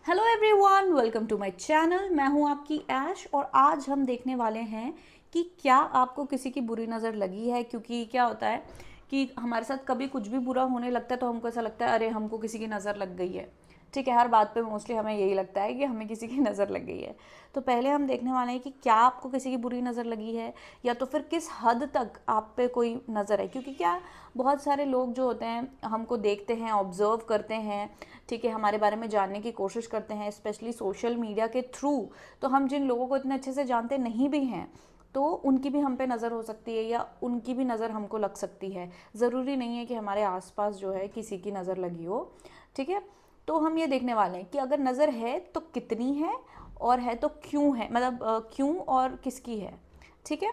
Hello everyone, welcome to my channel. मैं हूं आपकी ऐश और आज हम देखने वाले हैं कि क्या आपको किसी की बुरी नज़र लगी है। क्योंकि क्या होता है कि हमारे साथ कभी कुछ भी बुरा होने लगता है तो हमको ऐसा लगता है अरे हमको किसी की नज़र लग गई है। ठीक है, हर बात पे मोस्टली हमें यही लगता है कि हमें किसी की नज़र लग गई है। तो पहले हम देखने वाले हैं कि क्या आपको किसी की बुरी नज़र लगी है या तो फिर किस हद तक आप पे कोई नज़र है। क्योंकि क्या बहुत सारे लोग जो होते हैं हमको देखते हैं, ऑब्जर्व करते हैं, ठीक है, हमारे बारे में जानने की कोशिश करते हैं, स्पेशली सोशल मीडिया के थ्रू। तो हम जिन लोगों को इतने अच्छे से जानते नहीं भी हैं तो उनकी भी हम पे नज़र हो सकती है या उनकी भी नज़र हमको लग सकती है। ज़रूरी नहीं है कि हमारे आसपास जो है किसी की नज़र लगी हो। ठीक है, तो हम ये देखने वाले हैं कि अगर नज़र है तो कितनी है और है तो क्यों है, मतलब क्यों और किसकी है। ठीक है,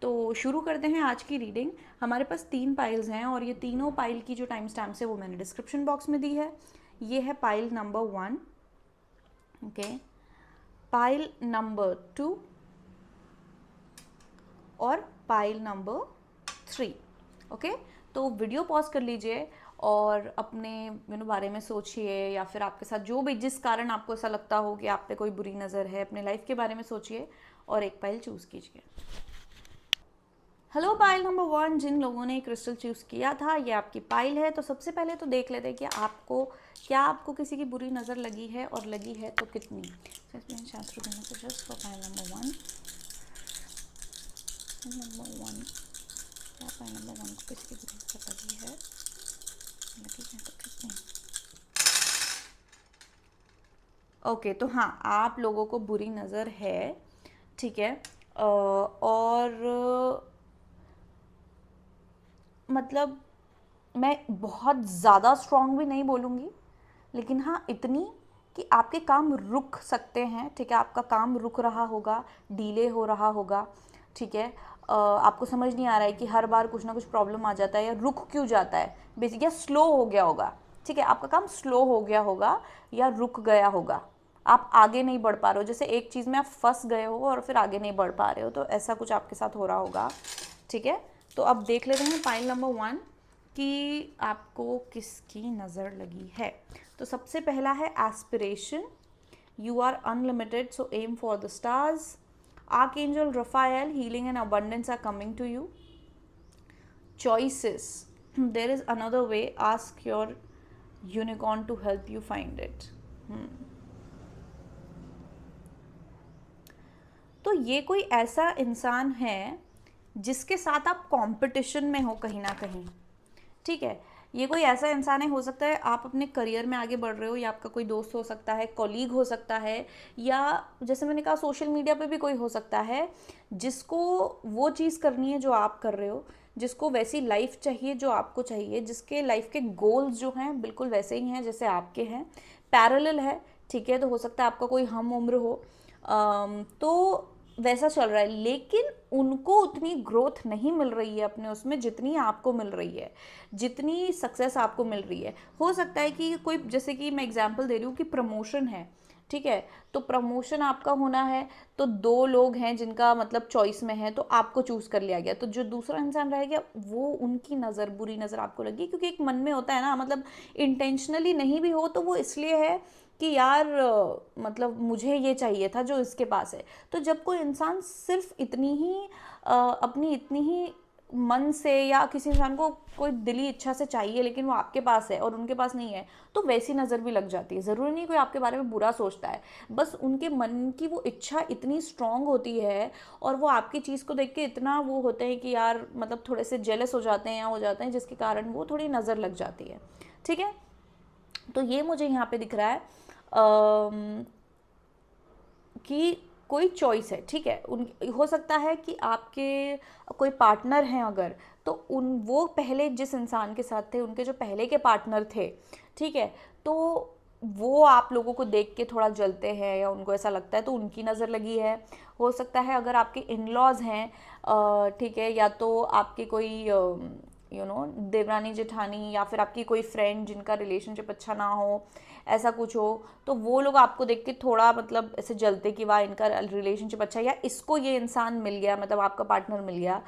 तो शुरू करते हैं आज की रीडिंग। हमारे पास 3 पाइल्स हैं और ये तीनों पाइल की जो टाइम स्टैम्प्स है वो मैंने डिस्क्रिप्शन बॉक्स में दी है। ये है pile number 1, okay, pile number 2 और पाइल नंबर 3। ओके, तो वीडियो पॉज कर लीजिए और अपने बारे में सोचिए या फिर आपके साथ जो भी जिस कारण आपको ऐसा लगता हो कि आप पे कोई बुरी नज़र है, अपने लाइफ के बारे में सोचिए और एक पाइल चूज़ कीजिए। हेलो पाइल नंबर 1, जिन लोगों ने क्रिस्टल चूज़ किया था ये आपकी पाइल है। तो सबसे पहले तो देख लेते हैं कि आपको किसी की बुरी नज़र लगी है और लगी है तो कितनी। शास्त्र जस्ट फॉर पाइल नंबर 1। क्या पाइल नंबर 1 को किसी की बुरी नज़र लगी है तो कितनी। ओके, तो हाँ, आप लोगों को बुरी नज़र है। ठीक है, और मतलब मैं बहुत ज़्यादा स्ट्रॉन्ग भी नहीं बोलूँगी, लेकिन हाँ इतनी कि आपके काम रुक सकते हैं। ठीक है, आपका काम रुक रहा होगा, डीले हो रहा होगा। ठीक है, आपको समझ नहीं आ रहा है कि हर बार कुछ ना कुछ प्रॉब्लम आ जाता है या रुक क्यों जाता है, बेसिक या स्लो हो गया होगा। ठीक है, आपका काम स्लो हो गया होगा या रुक गया होगा, आप आगे नहीं बढ़ पा रहे हो, जैसे एक चीज़ में आप फंस गए हो और फिर आगे नहीं बढ़ पा रहे हो, तो ऐसा कुछ आपके साथ हो रहा होगा। ठीक है, तो अब देख लेते हैं पाइल नंबर 1 कि आपको किसकी नज़र लगी है। तो सबसे पहला है aspiration, you are unlimited so aim for the stars. Archangel Raphael, healing and abundance are coming to you. Choices, there is another way, ask your unicorn to help you find it. तो ये कोई ऐसा इंसान है जिसके साथ आप competition में हो कहीं ना कहीं। ठीक है, ये कोई ऐसा इंसान है, हो सकता है आप अपने करियर में आगे बढ़ रहे हो या आपका कोई दोस्त हो सकता है, कॉलीग हो सकता है, या जैसे मैंने कहा सोशल मीडिया पे भी कोई हो सकता है जिसको वो चीज़ करनी है जो आप कर रहे हो, जिसको वैसी लाइफ चाहिए जो आपको चाहिए, जिसके लाइफ के गोल्स जो हैं बिल्कुल वैसे ही हैं जैसे आपके हैं, पैरेलल है। ठीक है, तो हो सकता है आपका कोई हम उम्र हो, तो वैसा चल रहा है, लेकिन उनको उतनी ग्रोथ नहीं मिल रही है अपने उसमें जितनी आपको मिल रही है, जितनी सक्सेस आपको मिल रही है। हो सकता है कि कोई, जैसे कि मैं एग्जांपल दे रही हूँ कि प्रमोशन है। ठीक है, तो प्रमोशन आपका होना है तो 2 लोग हैं जिनका मतलब चॉइस में है, तो आपको चूज कर लिया गया, तो जो दूसरा इंसान रह गया वो उनकी नज़र, बुरी नज़र आपको लगी। क्योंकि एक मन में होता है ना, मतलब इंटेंशनली नहीं भी हो तो वो इसलिए है कि यार मतलब मुझे ये चाहिए था जो इसके पास है। तो जब कोई इंसान सिर्फ इतनी ही अपनी इतनी ही मन से, या किसी इंसान को कोई दिली इच्छा से चाहिए लेकिन वो आपके पास है और उनके पास नहीं है, तो वैसी नज़र भी लग जाती है। ज़रूरी नहीं कोई आपके बारे में बुरा सोचता है, बस उनके मन की वो इच्छा इतनी स्ट्रांग होती है और वो आपकी चीज़ को देख के इतना वो होते हैं कि यार मतलब थोड़े से जेलस हो जाते हैं या हो जाते हैं, जिसके कारण वो थोड़ी नज़र लग जाती है। ठीक है, तो ये मुझे यहाँ पे दिख रहा है कि कोई चॉइस है। ठीक है, उन हो सकता है कि आपके कोई पार्टनर हैं अगर, तो उन वो पहले जिस इंसान के साथ थे, उनके जो पहले के पार्टनर थे, ठीक है, तो वो आप लोगों को देख के थोड़ा जलते हैं या उनको ऐसा लगता है तो उनकी नज़र लगी है। हो सकता है अगर आपके इन लॉज हैं, ठीक है, या तो आपके कोई देवरानी जेठानी या फिर आपकी कोई फ्रेंड जिनका रिलेशनशिप अच्छा ना हो, ऐसा कुछ हो, तो वो लोग आपको देख के थोड़ा मतलब ऐसे जलते कि वाह इनका रिलेशनशिप अच्छा है या इसको ये इंसान मिल गया, मतलब आपका पार्टनर मिल गया,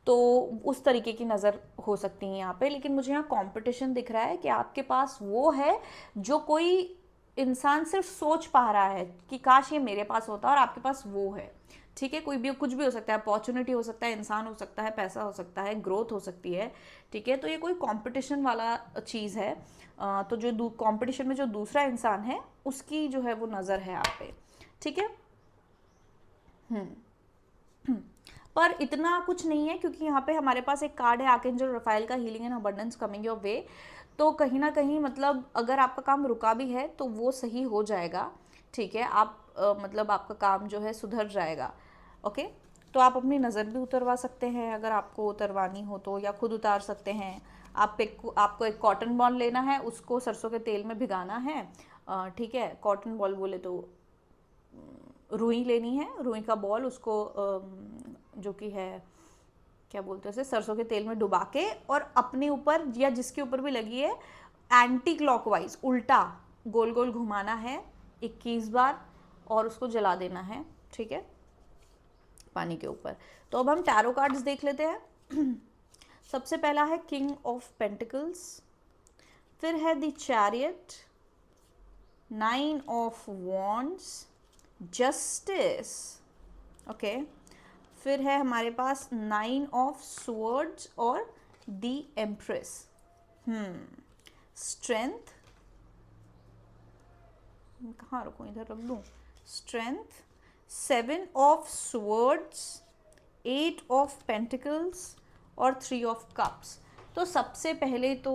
तो उस तरीके की नज़र हो सकती है यहाँ पे। लेकिन मुझे यहाँ कंपटीशन दिख रहा है कि आपके पास वो है जो कोई इंसान सिर्फ सोच पा रहा है कि काश ये मेरे पास होता और आपके पास वो है, ठीक है। कोई भी कुछ भी हो सकता है, अपॉर्चुनिटी हो सकता है, इंसान हो सकता है, पैसा हो सकता है, ग्रोथ हो सकती है, ठीक है। तो ये कोई कंपटीशन वाला चीज़ है। तो जो कंपटीशन में जो दूसरा इंसान है उसकी जो है वो नज़र है आप पे, ठीक है। पर इतना कुछ नहीं है, क्योंकि यहाँ पे हमारे पास एक कार्ड है आर्कएंजल रफाइल का, healing and abundance coming your way. तो कहीं ना कहीं मतलब अगर आपका काम रुका भी है तो वो सही हो जाएगा, ठीक है। आप मतलब आपका काम जो है सुधर जाएगा, ओके। तो आप अपनी नज़र भी उतरवा सकते हैं अगर आपको उतरवानी हो तो, या खुद उतार सकते हैं। आपको एक कॉटन बॉल लेना है, उसको सरसों के तेल में भिगाना है, ठीक है। कॉटन बॉल बोले तो रुई लेनी है, रुई का बॉल, उसको जो कि है क्या बोलते हैं उसे, सरसों के तेल में डुबा के, और अपने ऊपर या जिसके ऊपर भी लगी है एंटी क्लॉकवाइज उल्टा गोल गोल घुमाना है 21 बार और उसको जला देना है, ठीक है, पानी के ऊपर। तो अब हम टैरो कार्ड्स देख लेते हैं। सबसे पहला है किंग ऑफ पेंटिकल्स, फिर है the chariot, 9 of wands, justice, okay. फिर है हमारे पास 9 ऑफ स्वर्ड्स और द एम्प्रेस, स्ट्रेंथ, कहाँ रखूँ, इधर रख दूँ, strength, 7 of swords, 8 of pentacles और 3 ऑफ कप्स। तो सबसे पहले तो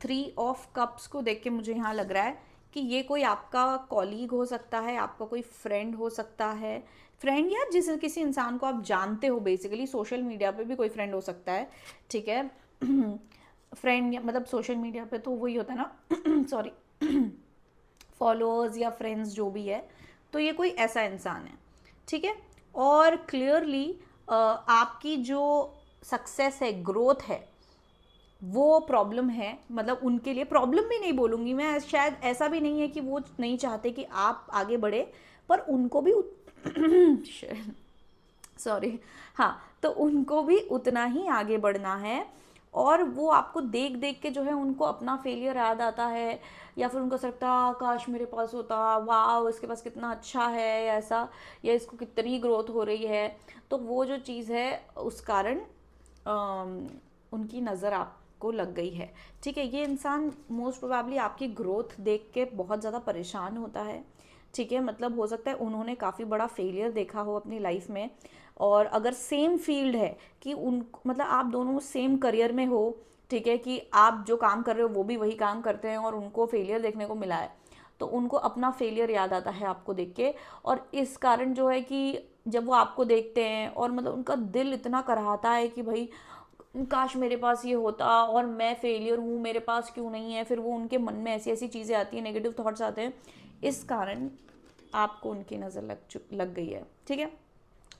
3 ऑफ कप्स को देख के मुझे यहाँ लग रहा है कि ये कोई आपका कॉलीग हो सकता है, आपका कोई फ्रेंड हो सकता है, फ्रेंड या किसी इंसान को आप जानते हो, बेसिकली सोशल मीडिया पे भी कोई फ्रेंड हो सकता है, ठीक है। फ्रेंड या मतलब सोशल मीडिया पे तो वही होता है ना सॉरी फॉलोअर्स या फ्रेंड्स जो भी है, तो ये कोई ऐसा इंसान है, ठीक है। और क्लियरली आपकी जो सक्सेस है, ग्रोथ है, वो प्रॉब्लम है, मतलब उनके लिए प्रॉब्लम भी नहीं बोलूँगी मैं, शायद ऐसा भी नहीं है कि वो नहीं चाहते कि आप आगे बढ़े, पर उनको भी सॉरी हाँ, तो उनको भी उतना ही आगे बढ़ना है। और वो आपको देख देख के जो है उनको अपना फेलियर याद आता है, या फिर उनको लगता है काश मेरे पास होता, वाह इसके पास कितना अच्छा है, या ऐसा, या इसको कितनी ग्रोथ हो रही है। तो वो जो चीज़ है उस कारण उनकी नज़र आपको लग गई है, ठीक है। ये इंसान मोस्ट प्रोबेबली आपकी ग्रोथ देख के बहुत ज़्यादा परेशान होता है, ठीक है। मतलब हो सकता है उन्होंने काफ़ी बड़ा फेलियर देखा हो अपनी लाइफ में, और अगर सेम फील्ड है कि उन मतलब आप दोनों सेम करियर में हो, ठीक है, कि आप जो काम कर रहे हो वो भी वही काम करते हैं और उनको फेलियर देखने को मिला है, तो उनको अपना फेलियर याद आता है आपको देख के। और इस कारण जो है कि जब वो आपको देखते हैं और मतलब उनका दिल इतना कराहता है कि भाई काश मेरे पास ये होता और मैं फेलियर हूँ, मेरे पास क्यों नहीं है। फिर वो उनके मन में ऐसी ऐसी चीज़ें आती हैं, नेगेटिव थॉट्स आते हैं, इस कारण आपको उनकी नज़र लग गई है, ठीक है।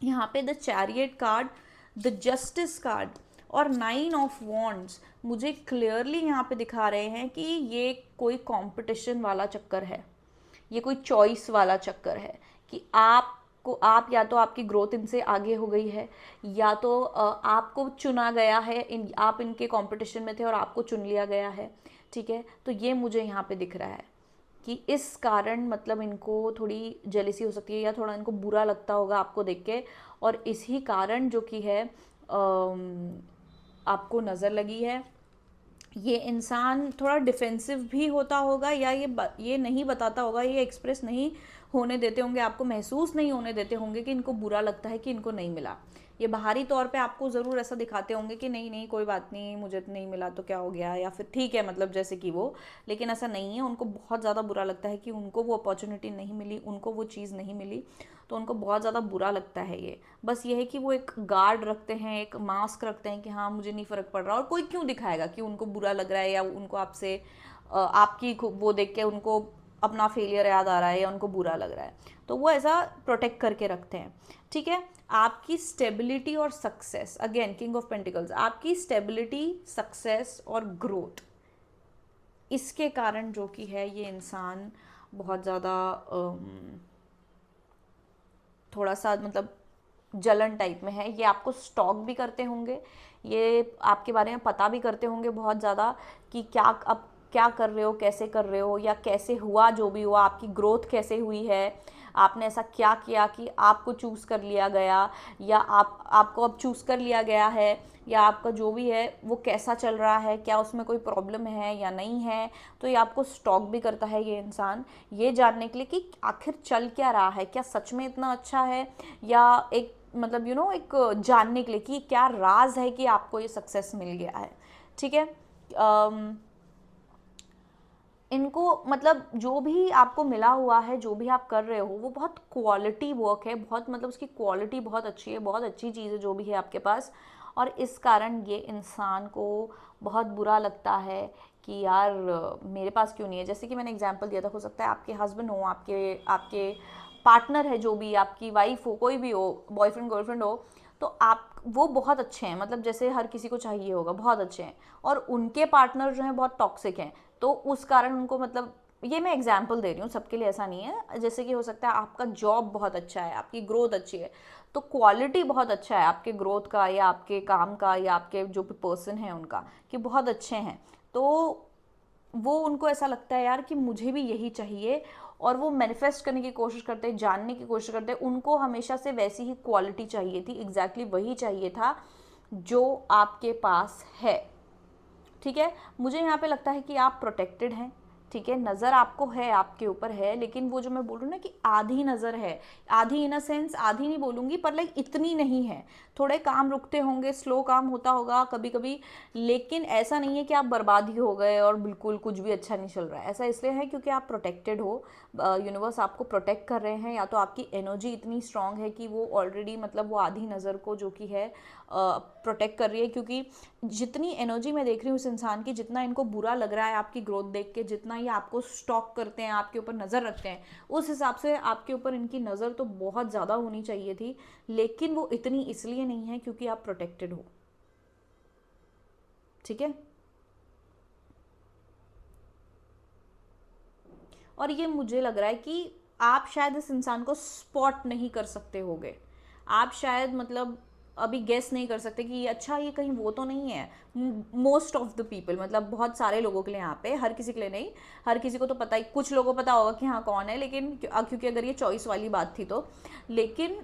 यहाँ पे the chariot card, the justice card और 9 ऑफ वॉन्ड्स मुझे क्लियरली यहाँ पे दिखा रहे हैं कि ये कोई कंपटीशन वाला चक्कर है, ये कोई चॉइस वाला चक्कर है कि आप या तो आपकी ग्रोथ इनसे आगे हो गई है, या तो आपको चुना गया है, आप इनके कंपटीशन में थे और आपको चुन लिया गया है, ठीक है। तो ये मुझे यहाँ पे दिख रहा है कि इस कारण मतलब इनको थोड़ी जेलसी हो सकती है, या थोड़ा इनको बुरा लगता होगा आपको देख के, और इसी कारण जो कि है आपको नज़र लगी है। ये इंसान थोड़ा डिफेंसिव भी होता होगा, या ये नहीं बताता होगा, ये एक्सप्रेस नहीं होने देते होंगे, आपको महसूस नहीं होने देते होंगे कि इनको बुरा लगता है कि इनको नहीं मिला। ये बाहरी तौर पे आपको ज़रूर ऐसा दिखाते होंगे कि नहीं नहीं कोई बात नहीं, मुझे तो नहीं मिला तो क्या हो गया, या फिर ठीक है मतलब जैसे कि वो, लेकिन ऐसा नहीं है। उनको बहुत ज़्यादा बुरा लगता है कि उनको वो अपॉर्चुनिटी नहीं मिली, उनको वो चीज़ नहीं मिली, तो उनको बहुत ज़्यादा बुरा लगता है। ये बस ये है कि वो एक गार्ड रखते हैं, एक मास्क रखते हैं कि हाँ मुझे नहीं फ़र्क पड़ रहा, और कोई क्यों दिखाएगा कि उनको बुरा लग रहा है, या उनको आपसे आपकी वो देख के उनको अपना फेलियर याद आ रहा है, या उनको बुरा लग रहा है, तो वो ऐसा प्रोटेक्ट करके रखते हैं, ठीक है। आपकी स्टेबिलिटी और success, again king of pentacles, आपकी स्टेबिलिटी, सक्सेस और ग्रोथ, इसके कारण जो कि है ये इंसान बहुत ज़्यादा थोड़ा सा मतलब जलन टाइप में है। ये आपको स्टॉक भी करते होंगे, ये आपके बारे में पता भी करते होंगे बहुत ज़्यादा कि क्या अब क्या कर रहे हो, कैसे कर रहे हो, या कैसे हुआ, जो भी हुआ आपकी ग्रोथ कैसे हुई है, आपने ऐसा क्या किया कि आपको चूज़ कर लिया गया, या आपको अब चूज़ कर लिया गया है, या आपका जो भी है वो कैसा चल रहा है, क्या उसमें कोई प्रॉब्लम है या नहीं है। तो ये आपको स्टॉक भी करता है ये इंसान, ये जानने के लिए कि आखिर चल क्या रहा है, क्या सच में इतना अच्छा है, या एक मतलब एक जानने के लिए कि क्या राज है कि आपको ये सक्सेस मिल गया है। ठीक है, इनको मतलब जो भी आपको मिला हुआ है, जो भी आप कर रहे हो, वो बहुत क्वालिटी वर्क है, बहुत मतलब उसकी क्वालिटी बहुत अच्छी है, बहुत अच्छी चीज़ है जो भी है आपके पास। और इस कारण ये इंसान को बहुत बुरा लगता है कि यार मेरे पास क्यों नहीं है। जैसे कि मैंने एग्जांपल दिया था, हो सकता है आपके हस्बैंड हो, आपके आपके पार्टनर है, जो भी आपकी वाइफ हो, कोई भी हो, बॉयफ्रेंड गर्लफ्रेंड हो, तो आप वो बहुत अच्छे हैं, मतलब जैसे हर किसी को चाहिए होगा, बहुत अच्छे हैं, और उनके पार्टनर जो हैं बहुत टॉक्सिक हैं। तो उस कारण उनको मतलब, ये मैं एग्जांपल दे रही हूँ, सबके लिए ऐसा नहीं है। जैसे कि हो सकता है आपका जॉब बहुत अच्छा है, आपकी ग्रोथ अच्छी है, तो क्वालिटी बहुत अच्छा है आपके ग्रोथ का, या आपके काम का, या आपके जो भी पर्सन है उनका, कि बहुत अच्छे हैं। तो वो उनको ऐसा लगता है यार कि मुझे भी यही चाहिए, और वो मैनिफेस्ट करने की कोशिश करते हैं, जानने की कोशिश करते हैं। उनको हमेशा से वैसी ही क्वालिटी चाहिए थी, एग्जैक्टली वही चाहिए था जो आपके पास है। ठीक है, मुझे यहाँ पे लगता है कि आप प्रोटेक्टेड हैं। ठीक है, नज़र आपको है, आपके ऊपर है, लेकिन वो जो मैं बोल रही हूँ ना कि आधी नज़र है, आधी इन अ सेंस, आधी नहीं बोलूँगी पर लाइक इतनी नहीं है। थोड़े काम रुकते होंगे, स्लो काम होता होगा कभी कभी, लेकिन ऐसा नहीं है कि आप बर्बाद ही हो गए और बिल्कुल कुछ भी अच्छा नहीं चल रहा है। ऐसा इसलिए है क्योंकि आप प्रोटेक्टेड हो, यूनिवर्स आपको प्रोटेक्ट कर रहे हैं, या तो आपकी एनर्जी इतनी स्ट्रांग है कि वो ऑलरेडी मतलब वो आधी नज़र को जो कि है प्रोटेक्ट कर रही है। क्योंकि जितनी एनर्जी मैं देख रही हूँ उस इंसान की, जितना इनको बुरा लग रहा है आपकी ग्रोथ देख के, जितना ये आपको स्टॉक करते हैं, आपके ऊपर नज़र रखते हैं, उस हिसाब से आपके ऊपर इनकी नज़र तो बहुत ज़्यादा होनी चाहिए थी, लेकिन वो इतनी इसलिए नहीं है क्योंकि आप प्रोटेक्टेड हो। ठीक है, और ये मुझे लग रहा है कि आप शायद इस इंसान को स्पॉट नहीं कर सकते होगे, आप शायद मतलब अभी गेस नहीं कर सकते कि अच्छा ये कहीं वो तो नहीं है। मोस्ट ऑफ द पीपल, मतलब बहुत सारे लोगों के लिए, यहाँ पे हर किसी के लिए नहीं, हर किसी को तो पता ही, कुछ लोगों को पता होगा कि हाँ कौन है, लेकिन क्योंकि अगर ये चॉइस वाली बात थी तो, लेकिन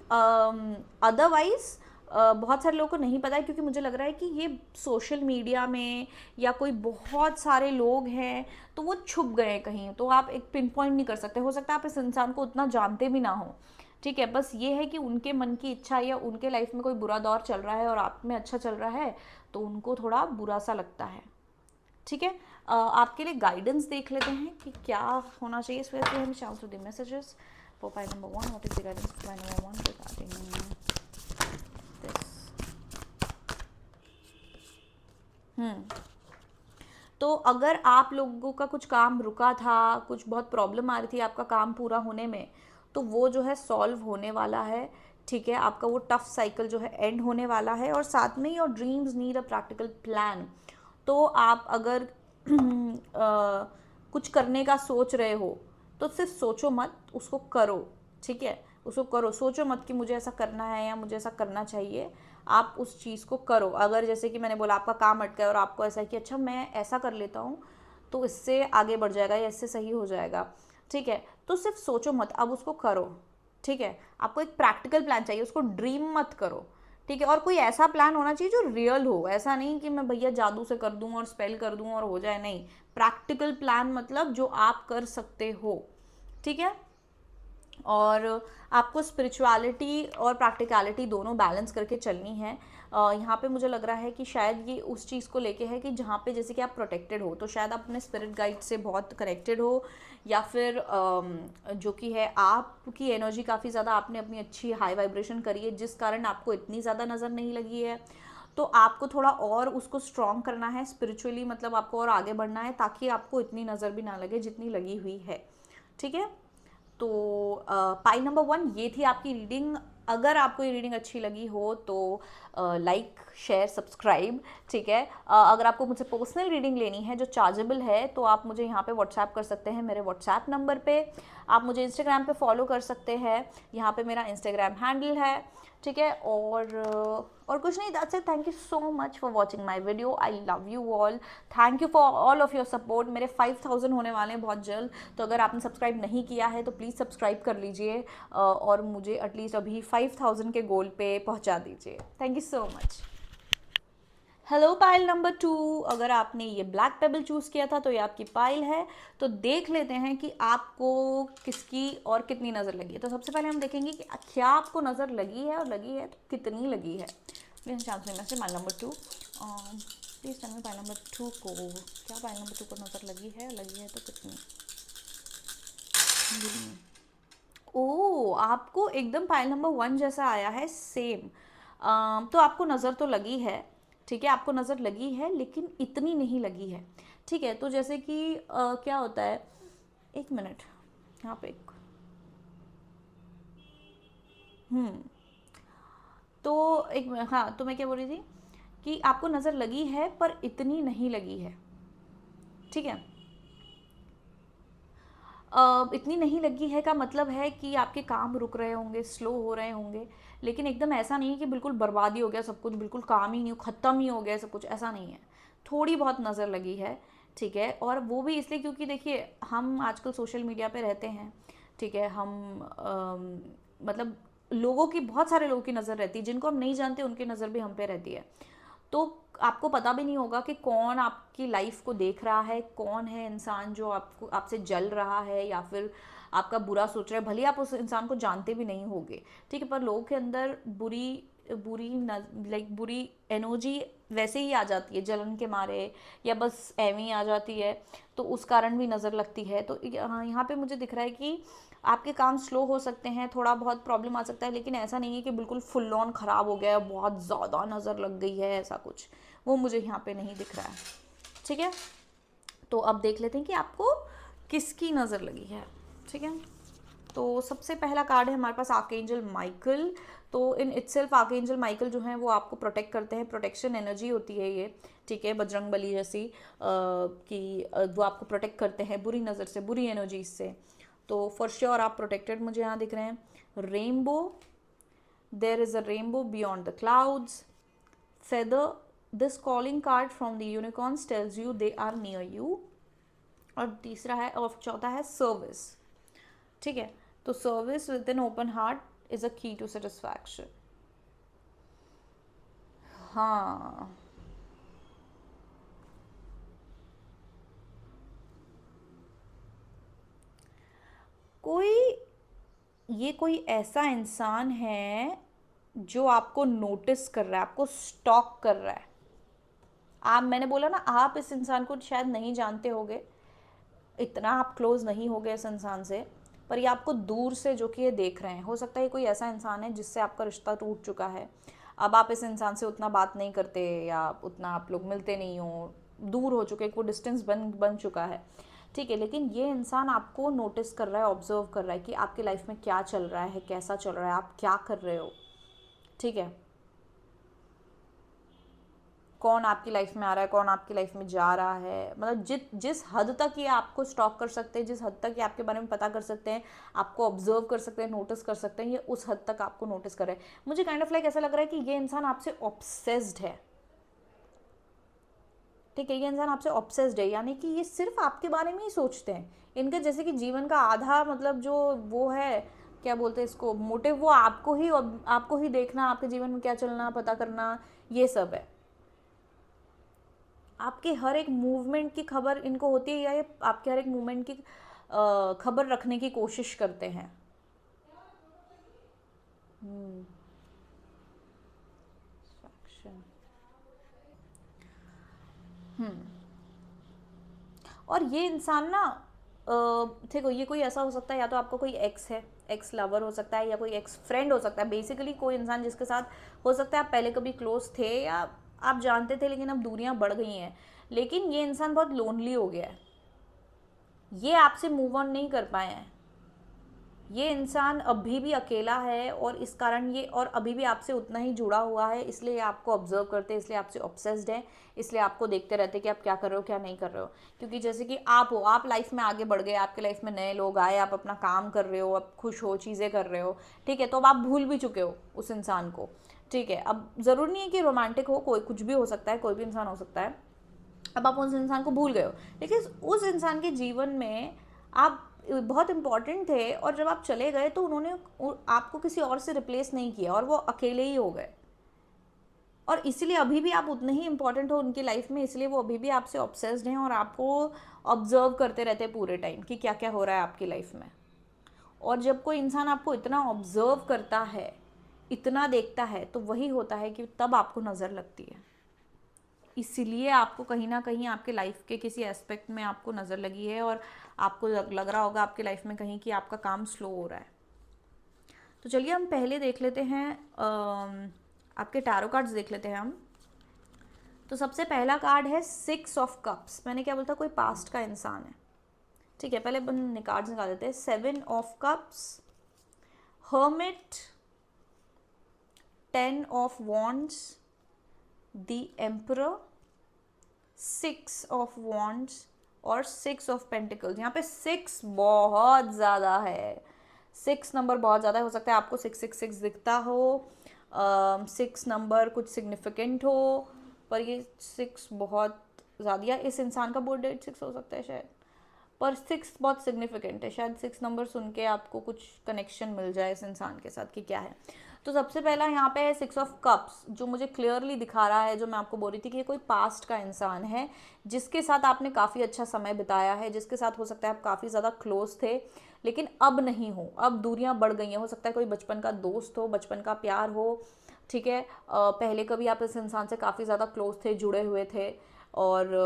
अदरवाइज बहुत सारे लोगों को नहीं पता है, क्योंकि मुझे लग रहा है कि ये सोशल मीडिया में या कोई बहुत सारे लोग हैं तो वो छुप गए कहीं, तो आप एक पिन पॉइंट नहीं कर सकते। हो सकता है आप इस इंसान को उतना जानते भी ना हो। ठीक है, बस ये है कि उनके मन की इच्छा, या उनके लाइफ में कोई बुरा दौर चल रहा है और आप में अच्छा चल रहा है, तो उनको थोड़ा बुरा सा लगता है। ठीक है, आपके लिए गाइडेंस देख लेते हैं कि क्या होना चाहिए इस वजह से। हम shout to the messages for pile number 1, what is the guidance for pile number 1 regarding this. तो अगर आप लोगों का कुछ काम रुका था, कुछ बहुत प्रॉब्लम आ रही थी आपका काम पूरा होने में, तो वो जो है सॉल्व होने वाला है। ठीक है, आपका वो टफ साइकिल जो है एंड होने वाला है। और साथ में your dreams need a practical plan. तो आप अगर कुछ करने का सोच रहे हो तो सिर्फ सोचो मत, उसको करो। ठीक है, उसको करो, सोचो मत कि मुझे ऐसा करना है या मुझे ऐसा करना चाहिए, आप उस चीज़ को करो। अगर जैसे कि मैंने बोला आपका काम अटका है और आपको ऐसा है कि अच्छा मैं ऐसा कर लेता हूँ तो इससे आगे बढ़ जाएगा या इससे सही हो जाएगा, ठीक है, तो सिर्फ सोचो मत, अब उसको करो। ठीक है, आपको एक प्रैक्टिकल प्लान चाहिए, उसको ड्रीम मत करो। ठीक है, और कोई ऐसा प्लान होना चाहिए जो रियल हो, ऐसा नहीं कि मैं भैया जादू से कर दूं और स्पेल कर दूं और हो जाए, नहीं। प्रैक्टिकल प्लान मतलब जो आप कर सकते हो। ठीक है, और आपको स्पिरिचुअलिटी और प्रैक्टिकलिटी दोनों बैलेंस करके चलनी है। यहाँ पे मुझे लग रहा है कि शायद ये उस चीज़ को लेके है कि जहाँ पे जैसे कि आप प्रोटेक्टेड हो, तो शायद आप अपने स्पिरिट गाइड से बहुत कनेक्टेड हो, या फिर जो कि है आपकी एनर्जी काफ़ी ज़्यादा आपने अपनी अच्छी हाई वाइब्रेशन करी है, जिस कारण आपको इतनी ज़्यादा नज़र नहीं लगी है। तो आपको थोड़ा और उसको स्ट्रॉन्ग करना है स्पिरिचुअली, मतलब आपको और आगे बढ़ना है ताकि आपको इतनी नज़र भी ना लगे जितनी लगी हुई है। ठीक है, तो पाई नंबर 1 ये थी आपकी रीडिंग। अगर आपको ये रीडिंग अच्छी लगी हो तो लाइक शेयर सब्सक्राइब। ठीक है, अगर आपको मुझसे पर्सनल रीडिंग लेनी है जो चार्जेबल है तो आप मुझे यहाँ पे व्हाट्सएप कर सकते हैं मेरे व्हाट्सएप नंबर पे। आप मुझे इंस्टाग्राम पे फॉलो कर सकते हैं, यहाँ पे मेरा इंस्टाग्राम हैंडल है ठीक है। और कुछ नहीं, that's it. Thank you so much for watching my video. I love you all. Thank you for all of your support. मेरे 5000 होने वाले हैं बहुत जल्द, तो अगर आपने सब्सक्राइब नहीं किया है तो प्लीज़ सब्सक्राइब कर लीजिए और मुझे एटलीस्ट अभी 5000 के गोल पे पहुंचा दीजिए। Thank you so much. Hello pile number 2, अगर आपने ये ब्लैक पेबल चूज़ किया था तो ये आपकी पाइल है। तो देख लेते हैं कि आपको किसकी और कितनी नज़र लगी है। तो सबसे पहले हम देखेंगे कि क्या आपको नज़र लगी है, और लगी है तो कितनी लगी है। प्लीज़ चांस में से pile number 2, please tell me pile number 2 को क्या पाइल नंबर 2 को नज़र लगी है तो कितनी। ओह, आपको एकदम पाइल नंबर 1 जैसा आया है, सेम। तो आपको नज़र तो लगी है, ठीक है, आपको नज़र लगी है, लेकिन इतनी नहीं लगी है, ठीक है। तो जैसे कि क्या होता है, एक मिनट यहाँ पे तो एक, हाँ, तो मैं क्या बोल रही थी कि आपको नज़र लगी है पर इतनी नहीं लगी है, ठीक है। इतनी नहीं लगी है का मतलब है कि आपके काम रुक रहे होंगे, स्लो हो रहे होंगे, लेकिन एकदम ऐसा नहीं है कि बिल्कुल बर्बादी हो गया सब कुछ, बिल्कुल काम ही नहीं, ख़त्म ही हो गया सब कुछ, ऐसा नहीं है। थोड़ी बहुत नज़र लगी है, ठीक है। और वो भी इसलिए क्योंकि देखिए हम आजकल सोशल मीडिया पे रहते हैं, ठीक है। हम मतलब लोगों की, बहुत सारे लोगों की नज़र रहती है, जिनको हम नहीं जानते उनकी नज़र भी हम पे रहती है। तो आपको पता भी नहीं होगा कि कौन आपकी लाइफ को देख रहा है, कौन है इंसान जो आपको, आपसे जल रहा है या फिर आपका बुरा सोच रहा है। भले आप उस इंसान को जानते भी नहीं होगे, ठीक है, पर लोगों के अंदर बुरी एनर्जी वैसे ही आ जाती है, जलन के मारे या बस एवं ही आ जाती है, तो उस कारण भी नज़र लगती है। तो यहाँ पे मुझे दिख रहा है कि आपके काम स्लो हो सकते हैं, थोड़ा बहुत प्रॉब्लम आ सकता है, लेकिन ऐसा नहीं है कि बिल्कुल फुल ऑन ख़राब हो गया है, बहुत ज़्यादा नज़र लग गई है, ऐसा कुछ वो मुझे यहाँ पे नहीं दिख रहा है, ठीक है। तो अब देख लेते हैं कि आपको किसकी नज़र लगी है, ठीक है। तो सबसे पहला कार्ड है हमारे पास आर्कएंजल माइकल। तो इन इटसेल्फ आर्कएंजल माइकल जो हैं वो आपको प्रोटेक्ट करते हैं, प्रोटेक्शन एनर्जी होती है ये, ठीक है, बजरंग बली जैसी कि वो आपको प्रोटेक्ट करते हैं बुरी नज़र से, बुरी एनर्जी से। तो फॉर श्योर आप प्रोटेक्टेड मुझे यहाँ दिख रहे हैं। Rainbow, there is a rainbow beyond the clouds, feather, this calling card from the unicorns tells you they are near you. और तीसरा है, और चौथा है सर्विस, ठीक है। तो service with an open heart is a की टू सेटिस्फैक्शन। हाँ, कोई ऐसा इंसान है जो आपको नोटिस कर रहा है, आपको स्टॉक कर रहा है। मैंने बोला ना, आप इस इंसान को शायद नहीं जानते होगे, इतना आप क्लोज नहीं हो गए इस इंसान से, पर ये आपको दूर से जो कि ये देख रहे हैं। हो सकता है कोई ऐसा इंसान है जिससे आपका रिश्ता टूट चुका है, अब आप इस इंसान से उतना बात नहीं करते या उतना आप लोग मिलते नहीं हो, दूर हो चुके, वो डिस्टेंस बन चुका है, ठीक है। लेकिन ये इंसान आपको नोटिस कर रहा है, ऑब्जर्व कर रहा है कि आपकी लाइफ में क्या चल रहा है, कैसा चल रहा है, आप क्या कर रहे हो, ठीक है। कौन आपकी लाइफ में आ रहा है, कौन आपकी लाइफ में जा रहा है, मतलब जिस हद तक ये आपको स्टॉक कर सकते हैं, जिस हद तक ये आपके बारे में पता कर सकते हैं, आपको ऑब्जर्व कर सकते हैं, नोटिस कर सकते हैं, ये उस हद तक आपको नोटिस कर रहे हैं। मुझे काइंड ऑफ लाइक ऐसा लग रहा है कि ये इंसान आपसे ऑब्सेस्ड है, ठीक है। ये इंसान आपसे ऑब्सेस्ड है, यानी कि ये सिर्फ आपके बारे में ही सोचते हैं। इनका जैसे कि जीवन का आधा मतलब जो वो है, क्या बोलते हैं इसको, मोटिव, वो आपको ही देखना, आपके जीवन में क्या चलना पता करना, ये सब है। आपके हर एक मूवमेंट की खबर इनको होती है, या ये आपके हर एक मूवमेंट की खबर रखने की कोशिश करते हैं। और ये इंसान ना, देखो, ये कोई ऐसा हो सकता है, या तो आपका कोई एक्स है, एक्स लवर हो सकता है, या कोई एक्स फ्रेंड हो सकता है, बेसिकली कोई इंसान जिसके साथ हो सकता है आप पहले कभी क्लोज थे या आप जानते थे, लेकिन अब दूरियां बढ़ गई हैं। लेकिन ये इंसान बहुत लोनली हो गया है, ये आपसे मूव ऑन नहीं कर पाए हैं, ये इंसान अभी भी अकेला है और इस कारण ये और अभी भी आपसे उतना ही जुड़ा हुआ है, इसलिए ये आपको ऑब्जर्व करते हैं, इसलिए आपसे ऑब्सेस्ड है, इसलिए आपको देखते रहते हैं कि आप क्या कर रहे हो क्या नहीं कर रहे हो। क्योंकि जैसे कि आप हो, आप लाइफ में आगे बढ़ गए, आपके लाइफ में नए लोग आए, आप अपना काम कर रहे हो, आप खुश हो, चीज़ें कर रहे हो, ठीक है, तो अब आप भूल भी चुके हो उस इंसान को, ठीक है। अब ज़रूरी नहीं है कि रोमांटिक हो, कोई कुछ भी हो सकता है, कोई भी इंसान हो सकता है। अब आप उस इंसान को भूल गए हो, लेकिन उस इंसान के जीवन में आप बहुत इंपॉर्टेंट थे, और जब आप चले गए तो उन्होंने आपको किसी और से रिप्लेस नहीं किया और वो अकेले ही हो गए। और इसीलिए अभी भी आप उतने ही इंपॉर्टेंट हो उनकी लाइफ में, इसलिए वो अभी भी आपसे ऑब्सेस्ड हैं और आपको ऑब्जर्व करते रहते हैं पूरे टाइम कि क्या क्या हो रहा है आपकी लाइफ में। और जब कोई इंसान आपको इतना ऑब्जर्व करता है, इतना देखता है, तो वही होता है कि तब आपको नज़र लगती है। इसीलिए आपको कहीं ना कहीं आपके लाइफ के किसी एस्पेक्ट में आपको नज़र लगी है, और आपको लग रहा होगा आपके लाइफ में कहीं कि आपका काम स्लो हो रहा है। तो चलिए हम पहले देख लेते हैं, आपके टैरो कार्ड्स देख लेते हैं हम। तो सबसे पहला कार्ड है 6 ऑफ कप्स। मैंने क्या बोलता, कोई पास्ट का इंसान है, ठीक है। पहले अपन कार्ड्स निकाल देते हैं। 7 of cups, hermit, 10 of wands, the emperor, 6 of wands और 6 ऑफ पेंटिकल्स। यहाँ पे 6 बहुत ज़्यादा है, 6 नंबर बहुत ज़्यादा हो सकता है आपको 666 दिखता हो, 6 नंबर कुछ सिग्निफिकेंट हो, पर ये 6 बहुत ज़्यादा, या इस इंसान का बर्थ डेट 6 हो सकता है शायद, पर 6 बहुत सिग्निफिकेंट है। शायद 6 नंबर सुन के आपको कुछ कनेक्शन मिल जाए इस इंसान के साथ कि क्या है। तो सबसे पहला यहाँ पे है 6 ऑफ कप्स, जो मुझे क्लियरली दिखा रहा है, जो मैं आपको बोल रही थी कि ये कोई पास्ट का इंसान है जिसके साथ आपने काफ़ी अच्छा समय बिताया है, जिसके साथ हो सकता है आप काफ़ी ज़्यादा क्लोज थे, लेकिन अब नहीं हो, अब दूरियां बढ़ गई हैं। हो सकता है कोई बचपन का दोस्त हो, बचपन का प्यार हो, ठीक है। पहले कभी आप इस इंसान से काफ़ी ज़्यादा क्लोज थे, जुड़े हुए थे, और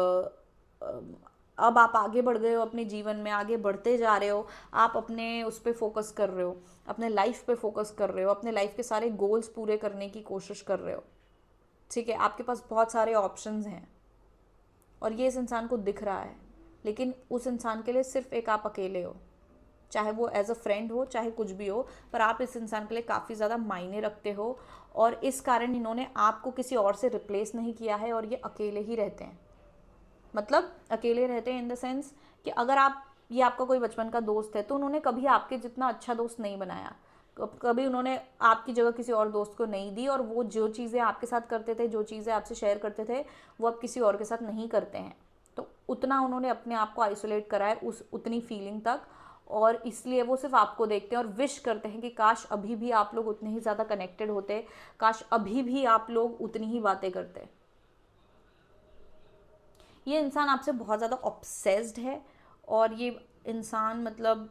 अब आप आगे बढ़ गए हो अपने जीवन में, आगे बढ़ते जा रहे हो, आप अपने उस पर फोकस कर रहे हो, अपने लाइफ पे फोकस कर रहे हो, अपने लाइफ के सारे गोल्स पूरे करने की कोशिश कर रहे हो, ठीक है। आपके पास बहुत सारे ऑप्शंस हैं और ये इस इंसान को दिख रहा है, लेकिन उस इंसान के लिए सिर्फ एक आप अकेले हो, चाहे वो एज अ फ्रेंड हो, चाहे कुछ भी हो, पर आप इस इंसान के लिए काफ़ी ज़्यादा मायने रखते हो, और इस कारण इन्होंने आपको किसी और से रिप्लेस नहीं किया है, और ये अकेले ही रहते हैं। मतलब अकेले रहते हैं इन द सेंस कि अगर आप, ये आपका कोई बचपन का दोस्त है, तो उन्होंने कभी आपके जितना अच्छा दोस्त नहीं बनाया, कभी उन्होंने आपकी जगह किसी और दोस्त को नहीं दी, और वो जो चीज़ें आपके साथ करते थे, जो चीज़ें आपसे शेयर करते थे, वो आप किसी और के साथ नहीं करते हैं। तो उतना उन्होंने अपने आप को आइसोलेट करा है उस उतनी फीलिंग तक, और इसलिए वो सिर्फ आपको देखते हैं और विश करते हैं कि काश अभी भी आप लोग उतने ही ज़्यादा कनेक्टेड होते, काश अभी भी आप लोग उतनी ही बातें करते। ये इंसान आपसे बहुत ज़्यादा ऑब्सेस्ड है, और ये इंसान मतलब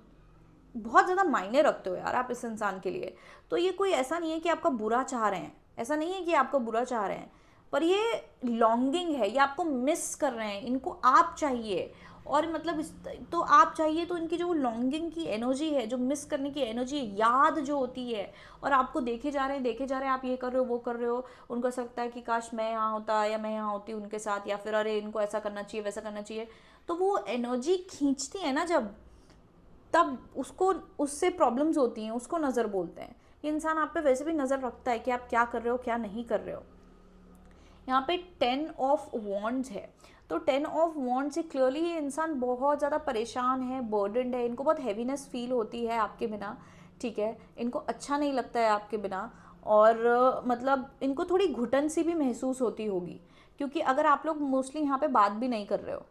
बहुत ज़्यादा मायने रखते हो यार आप इस इंसान के लिए। तो ये कोई ऐसा नहीं है कि आपका बुरा चाह रहे हैं, ऐसा नहीं है कि आपका बुरा चाह रहे हैं, पर ये लॉन्गिंग है, ये आपको मिस कर रहे हैं, इनको आप चाहिए, और मतलब इस, तो आप चाहिए, तो इनकी जो लॉन्गिंग की एनर्जी है, जो मिस करने की एनर्जी, याद जो होती है, और आपको देखे जा रहे हैं, देखे जा रहे हैं, आप ये कर रहे हो, वो कर रहे हो, उनको ऐसा लगता है कि काश मैं यहाँ होता, या मैं यहाँ होती उनके साथ, या फिर अरे इनको ऐसा करना चाहिए, वैसा करना चाहिए। तो वो एनर्जी खींचती है ना जब, तब उसको, उससे प्रॉब्लम्स होती हैं, उसको नज़र बोलते हैं। ये इंसान आप पे वैसे भी नज़र रखता है कि आप क्या कर रहे हो, क्या नहीं कर रहे हो। यहाँ पे 10 ऑफ वॉन्ड्स है, तो 10 ऑफ वॉन्ड्स से क्लियरली ये इंसान बहुत ज़्यादा परेशान है, बर्डनड है, इनको बहुत हैवीनेस फील होती है आपके बिना, ठीक है। इनको अच्छा नहीं लगता है आपके बिना, और मतलब इनको थोड़ी घुटन सी भी महसूस होती होगी, क्योंकि अगर आप लोग मोस्टली यहाँ पे बात भी नहीं कर रहे हो,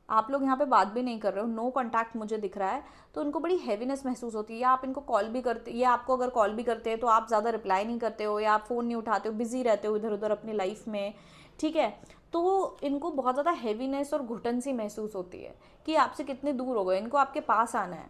आप लोग यहाँ पे बात भी नहीं कर रहे हो, नो कॉन्टैक्ट मुझे दिख रहा है, तो उनको बड़ी हैवीनेस महसूस होती है। या आप इनको कॉल भी करते, या आपको अगर कॉल भी करते हैं तो आप ज़्यादा रिप्लाई नहीं करते हो, या आप फ़ोन नहीं उठाते हो, बिजी रहते हो इधर उधर अपनी लाइफ में, ठीक है। तो इनको बहुत ज़्यादा हैवीनेस और घुटन सी महसूस होती है कि आपसे कितने दूर हो गए, इनको आपके पास आना है।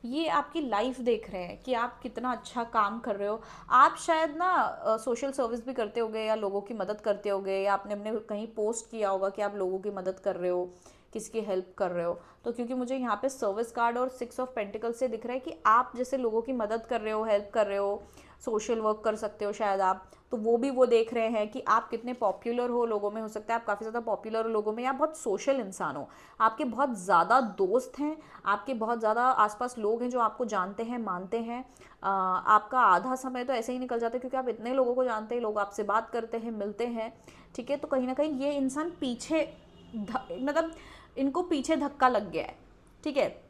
ये आपकी लाइफ देख रहे हैं कि आप कितना अच्छा काम कर रहे हो। आप शायद ना सोशल सर्विस भी करते होगे, या लोगों की मदद करते होगे, या आपने अपने कहीं पोस्ट किया होगा कि आप लोगों की मदद कर रहे हो, किसी की हेल्प कर रहे हो। तो क्योंकि मुझे यहाँ पे सर्विस कार्ड और 6 ऑफ पेंटिकल से दिख रहा है कि आप जैसे लोगों की मदद कर रहे हो, हेल्प कर रहे हो, सोशल वर्क कर सकते हो शायद आप, तो वो भी वो देख रहे हैं कि आप कितने पॉपुलर हो लोगों में, हो सकता है आप काफ़ी ज़्यादा पॉपुलर हो लोगों में, या बहुत सोशल इंसान हो, आपके बहुत ज़्यादा दोस्त हैं, आपके बहुत ज़्यादा आसपास लोग हैं जो आपको जानते हैं, मानते हैं। आपका आधा समय तो ऐसे ही निकल जाता है क्योंकि आप इतने लोगों को जानते हैं, लोग आपसे बात करते हैं, मिलते हैं, ठीक है। तो कहीं ना कहीं ये इंसान पीछे मतलब इनको पीछे धक्का लग गया है, ठीक है।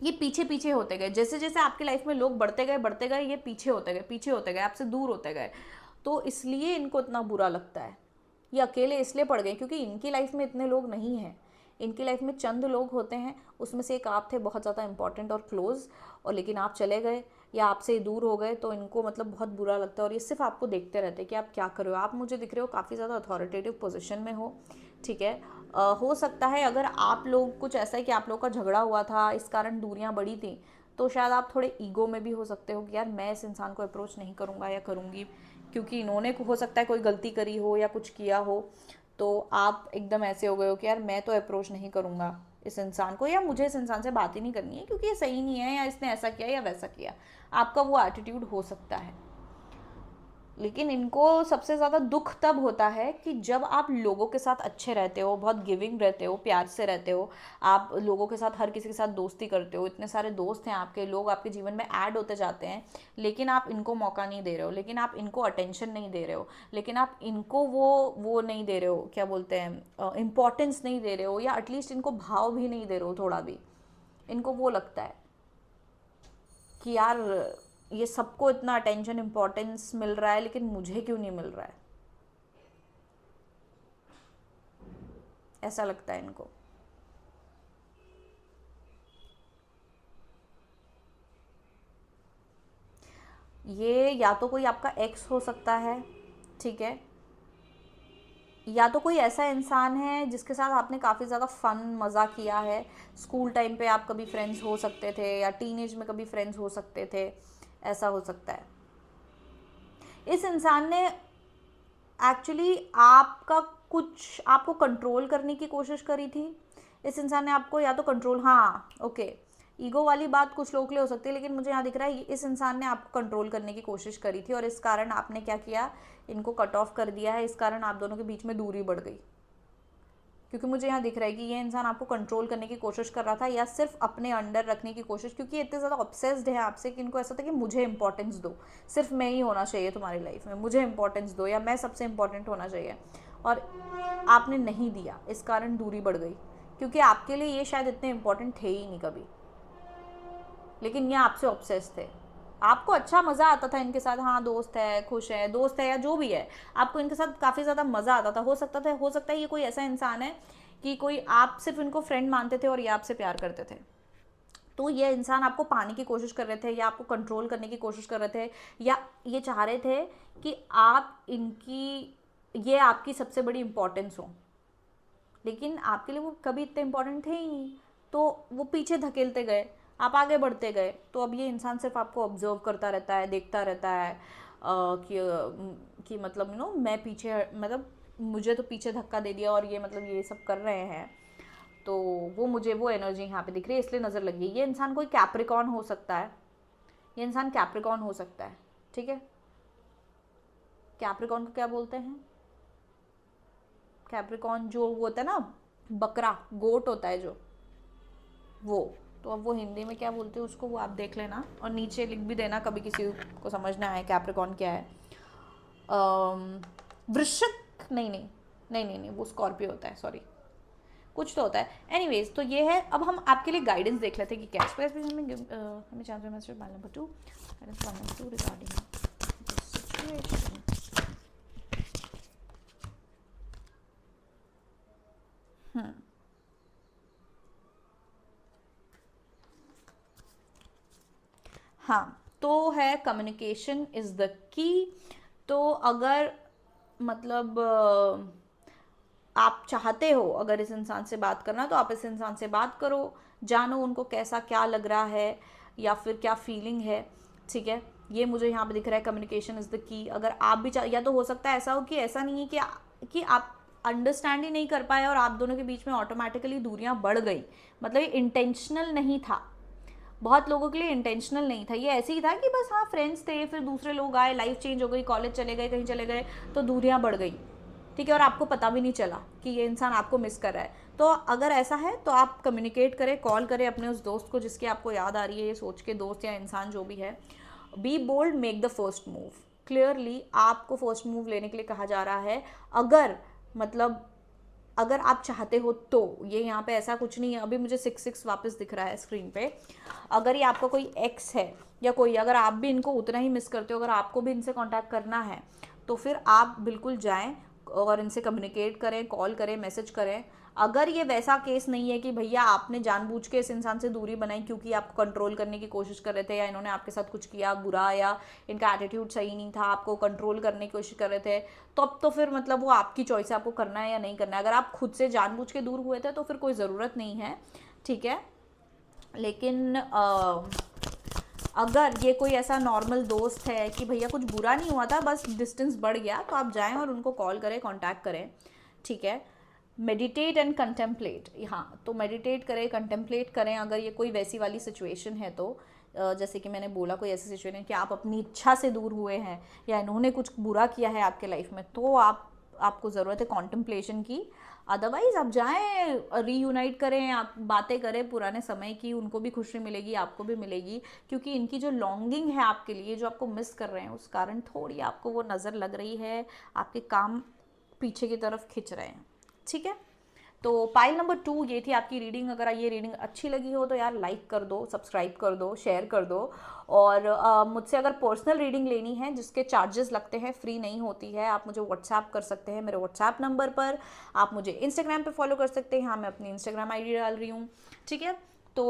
ये पीछे पीछे होते गए, जैसे जैसे आपकी लाइफ में लोग बढ़ते गए ये पीछे होते गए, पीछे होते गए, आपसे दूर होते गए, तो इसलिए इनको इतना बुरा लगता है। ये अकेले इसलिए पड़ गए क्योंकि इनकी लाइफ में इतने लोग नहीं हैं, इनकी लाइफ में चंद लोग होते हैं, उसमें से एक आप थे बहुत ज़्यादा इंपॉर्टेंट और क्लोज, और लेकिन आप चले गए या आपसे दूर हो गए, तो इनको मतलब बहुत बुरा लगता है। और ये सिर्फ आपको देखते रहते हैं कि आप क्या कर रहे हो। आप मुझे दिख रहे हो काफ़ी ज़्यादा अथॉरिटेटिव पोजीशन में हो, ठीक है। हो सकता है अगर आप लोग कुछ ऐसा है कि आप लोग का झगड़ा हुआ था, इस कारण दूरियां बढ़ी थी, तो शायद आप थोड़े ईगो में भी हो सकते हो कि यार मैं इस इंसान को अप्रोच नहीं करूँगा या करूँगी, क्योंकि इन्होंने हो सकता है कोई गलती करी हो या कुछ किया हो, तो आप एकदम ऐसे हो गए हो कि यार मैं तो अप्रोच नहीं करूँगा इस इंसान को, या मुझे इस इंसान से बात ही नहीं करनी है क्योंकि ये सही नहीं है, या इसने ऐसा किया या वैसा किया। आपका वो एटीट्यूड हो सकता है। लेकिन इनको सबसे ज़्यादा दुख तब होता है कि जब आप लोगों के साथ अच्छे रहते हो, बहुत गिविंग रहते हो, प्यार से रहते हो, आप लोगों के साथ हर किसी के साथ दोस्ती करते हो, इतने सारे दोस्त हैं आपके, लोग आपके जीवन में ऐड होते जाते हैं, लेकिन आप इनको मौका नहीं दे रहे हो, लेकिन आप इनको अटेंशन नहीं दे रहे हो, लेकिन आप इनको वो नहीं दे रहे हो, क्या बोलते हैं, इम्पोर्टेंस नहीं दे रहे हो, या एटलीस्ट इनको भाव भी नहीं दे रहे हो थोड़ा भी। इनको वो लगता है कि यार ये सबको इतना अटेंशन इम्पोर्टेंस मिल रहा है लेकिन मुझे क्यों नहीं मिल रहा है, ऐसा लगता है इनको। ये या तो कोई आपका एक्स हो सकता है, ठीक है, या तो कोई ऐसा इंसान है जिसके साथ आपने काफ़ी ज़्यादा फन मज़ा किया है, स्कूल टाइम पे आप कभी फ्रेंड्स हो सकते थे, या टीनेज में कभी फ्रेंड्स हो सकते थे, ऐसा हो सकता है। इस इंसान ने एक्चुअली आपका कुछ आपको कंट्रोल करने की कोशिश करी थी। इस इंसान ने आपको या तो कंट्रोल, हाँ ओके, ईगो वाली बात कुछ लोगों के लिए हो सकती है, लेकिन मुझे यहाँ दिख रहा है इस इंसान ने आपको कंट्रोल करने की कोशिश करी थी, और इस कारण आपने क्या किया, इनको कट ऑफ कर दिया है। इस कारण आप दोनों के बीच में दूरी बढ़ गई, क्योंकि मुझे यहाँ दिख रहा है कि ये इंसान आपको कंट्रोल करने की कोशिश कर रहा था, या सिर्फ अपने अंडर रखने की कोशिश, क्योंकि इतने ज़्यादा ऑब्सेस्ड है आपसे कि इनको ऐसा था कि मुझे इंपॉर्टेंस दो, सिर्फ मैं ही होना चाहिए तुम्हारी लाइफ में, मुझे इंपॉर्टेंस दो, या मैं सबसे इंपॉर्टेंट होना चाहिए, और आपने नहीं दिया, इस कारण दूरी बढ़ गई। क्योंकि आपके लिए ये शायद इतने इंपॉर्टेंट थे ही नहीं कभी, लेकिन ये आपसे ऑब्सेस थे। आपको अच्छा मज़ा आता था इनके साथ, हाँ दोस्त है, खुश है, दोस्त है या जो भी है, आपको इनके साथ काफ़ी ज़्यादा मज़ा आता था। हो सकता है ये कोई ऐसा इंसान है कि कोई आप सिर्फ इनको फ्रेंड मानते थे और ये आपसे प्यार करते थे, तो ये इंसान आपको पाने की कोशिश कर रहे थे, या आपको कंट्रोल करने की कोशिश कर रहे थे, या ये चाह रहे थे कि आप इनकी, ये आपकी सबसे बड़ी इंपॉर्टेंस हो, लेकिन आपके लिए वो कभी इतने इंपॉर्टेंट थे ही नहीं, तो वो पीछे धकेलते गए, आप आगे बढ़ते गए। तो अब ये इंसान सिर्फ आपको ऑब्जर्व करता रहता है, देखता रहता है कि मतलब मैं पीछे, मतलब मुझे तो पीछे धक्का दे दिया और ये मतलब ये सब कर रहे हैं, तो वो मुझे वो एनर्जी यहाँ पे दिख रही है, इसलिए नज़र लगी। ये इंसान कोई कैप्रिकॉर्न हो सकता है, ये इंसान कैप्रिकॉर्न हो सकता है, ठीक है। कैप्रिकॉर्न को क्या बोलते हैं, कैप्रिकॉर्न जो वो होता है ना, बकरा, गोट होता है जो, वो, तो अब वो हिंदी में क्या बोलते हैं उसको, वो आप देख लेना और नीचे लिख भी देना, कभी किसी को समझ ना आए कैप्रिकॉर्न क्या है। वृश्चिक, नहीं, वो स्कॉर्पियो होता है, सॉरी, कुछ तो होता है। एनीवेज, तो ये है। अब हम आपके लिए गाइडेंस देख लेते हैं कि क्या हमें chance message number 2 regarding situation. हाँ, तो है कम्युनिकेशन इज़ द की। तो अगर मतलब आप चाहते हो अगर इस इंसान से बात करना, तो आप इस इंसान से बात करो, जानो उनको कैसा क्या लग रहा है या फिर क्या फीलिंग है, ठीक है। ये मुझे यहाँ पे दिख रहा है, कम्युनिकेशन इज़ द की। अगर आप भी या तो हो सकता है ऐसा हो कि ऐसा नहीं है कि आप अंडरस्टैंड ही नहीं कर पाए और आप दोनों के बीच में ऑटोमेटिकली दूरियां बढ़ गई, मतलब ये इंटेंशनल नहीं था, बहुत लोगों के लिए इंटेंशनल नहीं था, ये ऐसे ही था कि बस हाँ फ्रेंड्स थे, फिर दूसरे लोग आए, लाइफ चेंज हो गई, कॉलेज चले गए, कहीं चले गए, तो दूरियां बढ़ गई, ठीक है, और आपको पता भी नहीं चला कि ये इंसान आपको मिस कर रहा है। तो अगर ऐसा है तो आप कम्युनिकेट करें, कॉल करें अपने उस दोस्त को जिसकी आपको याद आ रही है, ये सोच के, दोस्त या इंसान जो भी है। Be bold, make the first move. Clearly आपको फर्स्ट मूव लेने के लिए कहा जा रहा है। अगर मतलब अगर आप चाहते हो तो, ये यहाँ पे ऐसा कुछ नहीं है, अभी मुझे 6 वापस दिख रहा है स्क्रीन पे। अगर ये आपका कोई एक्स है या कोई, अगर आप भी इनको उतना ही मिस करते हो, अगर आपको भी इनसे कांटेक्ट करना है तो फिर आप बिल्कुल जाएं और इनसे कम्युनिकेट करें, कॉल करें, मैसेज करें। अगर ये वैसा केस नहीं है कि भैया आपने जानबूझ के इस इंसान से दूरी बनाई क्योंकि आपको कंट्रोल करने की कोशिश कर रहे थे, या इन्होंने आपके साथ कुछ किया बुरा, या इनका एटीट्यूड सही नहीं था, आपको कंट्रोल करने की कोशिश कर रहे थे, तो अब तो फिर मतलब वो आपकी चॉइस है, आपको करना है या नहीं करना है। अगर आप खुद से जानबूझ के दूर हुए थे तो फिर कोई ज़रूरत नहीं है, ठीक है। लेकिन अगर ये कोई ऐसा नॉर्मल दोस्त है कि भैया कुछ बुरा नहीं हुआ था, बस डिस्टेंस बढ़ गया, तो आप जाएं और उनको कॉल करें, कांटेक्ट करें, ठीक है। मेडिटेट एंड कंटेम्पलेट, हाँ, तो मेडिटेट करें, कंटेम्पलेट करें। अगर ये कोई वैसी वाली सिचुएशन है तो जैसे कि मैंने बोला, कोई ऐसी सिचुएशन है कि आप अपनी इच्छा से दूर हुए हैं या इन्होंने कुछ बुरा किया है आपके लाइफ में, तो आपको ज़रूरत है कॉन्टेम्पलेशन की। अदरवाइज़ आप जाएं, रीयूनाइट करें, आप बातें करें पुराने समय की, उनको भी खुशी मिलेगी, आपको भी मिलेगी, क्योंकि इनकी जो लॉन्गिंग है आपके लिए, जो आपको मिस कर रहे हैं, उस कारण थोड़ी आपको वो नज़र लग रही है, आपके काम पीछे की तरफ खिंच रहे हैं, ठीक है। तो पाइल नंबर 2 ये थी आपकी रीडिंग। अगर ये रीडिंग अच्छी लगी हो तो यार लाइक कर दो, सब्सक्राइब कर दो, शेयर कर दो। और मुझसे अगर पर्सनल रीडिंग लेनी है जिसके चार्जेस लगते हैं, फ्री नहीं होती है, आप मुझे व्हाट्सएप कर सकते हैं मेरे व्हाट्सएप नंबर पर। आप मुझे इंस्टाग्राम पे फॉलो कर सकते हैं, हाँ मैं अपनी इंस्टाग्राम आईडी डाल रही हूँ, ठीक है। तो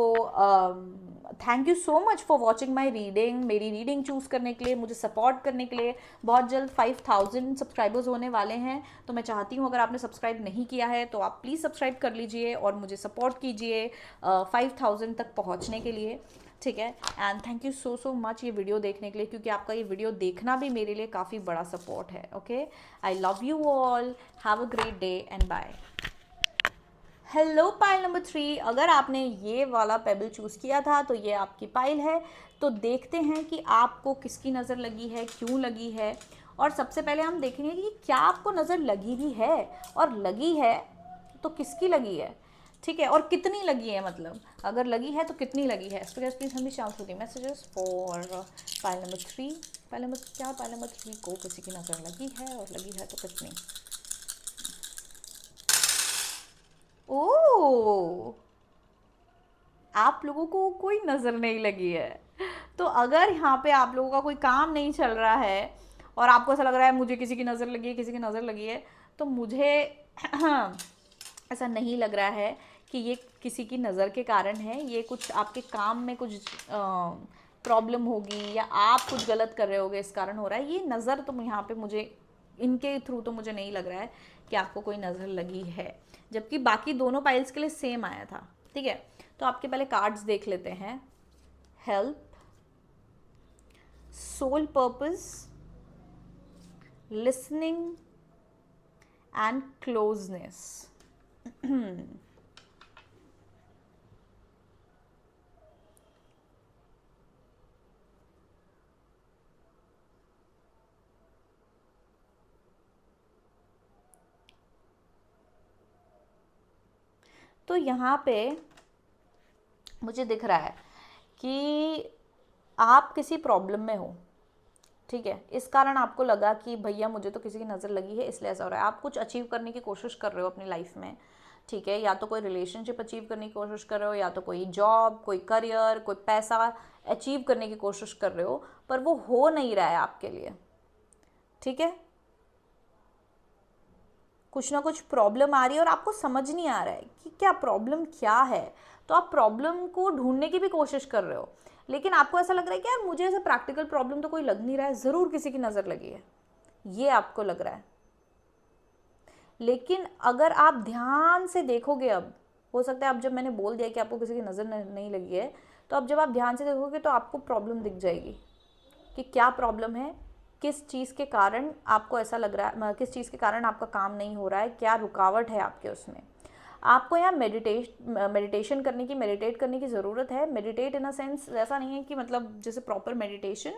thank you so much for watching my reading, मेरी रीडिंग चूज़ करने के लिए, मुझे सपोर्ट करने के लिए। बहुत जल्द 5000 सब्सक्राइबर्स होने वाले हैं, तो मैं चाहती हूँ अगर आपने सब्सक्राइब नहीं किया है तो आप प्लीज़ सब्सक्राइब कर लीजिए और मुझे सपोर्ट कीजिए 5000 तक पहुँचने के लिए, ठीक है। And thank you so much ये वीडियो देखने के लिए, क्योंकि आपका ये वीडियो देखना भी मेरे लिए काफ़ी बड़ा सपोर्ट है। Okay, I love you all, have a great day and bye. Hello pile number 3, अगर आपने ये वाला पेबल चूज़ किया था तो ये आपकी पाइल है। तो देखते हैं कि आपको किसकी नज़र लगी है, क्यों लगी है, और सबसे पहले हम देखेंगे कि क्या आपको नज़र लगी भी है, और लगी है तो किसकी लगी है, ठीक है, और कितनी लगी है, मतलब अगर लगी है तो कितनी लगी है। प्लीज़ हमें चांस होती messages for pile number 3। Pile number 3 को किसी की नज़र लगी है, और लगी है तो कितनी। ओह, आप लोगों को कोई नज़र नहीं लगी है। तो अगर यहाँ पे आप लोगों का कोई काम नहीं चल रहा है और आपको ऐसा लग रहा है मुझे किसी की नज़र लगी है, किसी की नज़र लगी है, तो मुझे ऐसा नहीं लग रहा है कि ये किसी की नज़र के कारण है। ये कुछ आपके काम में कुछ प्रॉब्लम होगी, या आप कुछ गलत कर रहे होगे, इस कारण हो रहा है ये नज़र। तो यहाँ पे मुझे इनके थ्रू तो मुझे नहीं लग रहा है कि आपको कोई नज़र लगी है, जबकि बाकी दोनों पाइल्स के लिए सेम आया था, ठीक है। तो आपके पहले कार्ड्स देख लेते हैं। Help, soul purpose, listening and closeness. तो यहाँ पे मुझे दिख रहा है कि आप किसी प्रॉब्लम में हो, ठीक है, इस कारण आपको लगा कि भैया मुझे तो किसी की नज़र लगी है, इसलिए ऐसा हो रहा है। आप कुछ अचीव करने की कोशिश कर रहे हो अपनी लाइफ में, ठीक है, या तो कोई रिलेशनशिप अचीव करने की कोशिश कर रहे हो, या तो कोई जॉब, कोई करियर, कोई पैसा अचीव करने की कोशिश कर रहे हो, पर वो हो नहीं रहा है आपके लिए, ठीक है। कुछ ना कुछ प्रॉब्लम आ रही है और आपको समझ नहीं आ रहा है कि क्या प्रॉब्लम क्या है। तो आप प्रॉब्लम को ढूंढने की भी कोशिश कर रहे हो, लेकिन आपको ऐसा लग रहा है कि यार मुझे ऐसा प्रैक्टिकल प्रॉब्लम तो कोई लग नहीं रहा है, ज़रूर किसी की नज़र लगी है, ये आपको लग रहा है। लेकिन अगर आप ध्यान से देखोगे, अब हो सकता है अब जब मैंने बोल दिया कि आपको किसी की नज़र नहीं लगी है, तो अब जब आप ध्यान से देखोगे तो आपको प्रॉब्लम दिख जाएगी कि क्या प्रॉब्लम है, किस चीज़ के कारण आपको ऐसा लग रहा है, किस चीज़ के कारण आपका काम नहीं हो रहा है, क्या रुकावट है आपके उसमें। आपको यहाँ मेडिटेशन करने की, मेडिटेट करने की ज़रूरत है। मेडिटेट इन अ सेंस ऐसा नहीं है कि मतलब जैसे प्रॉपर मेडिटेशन,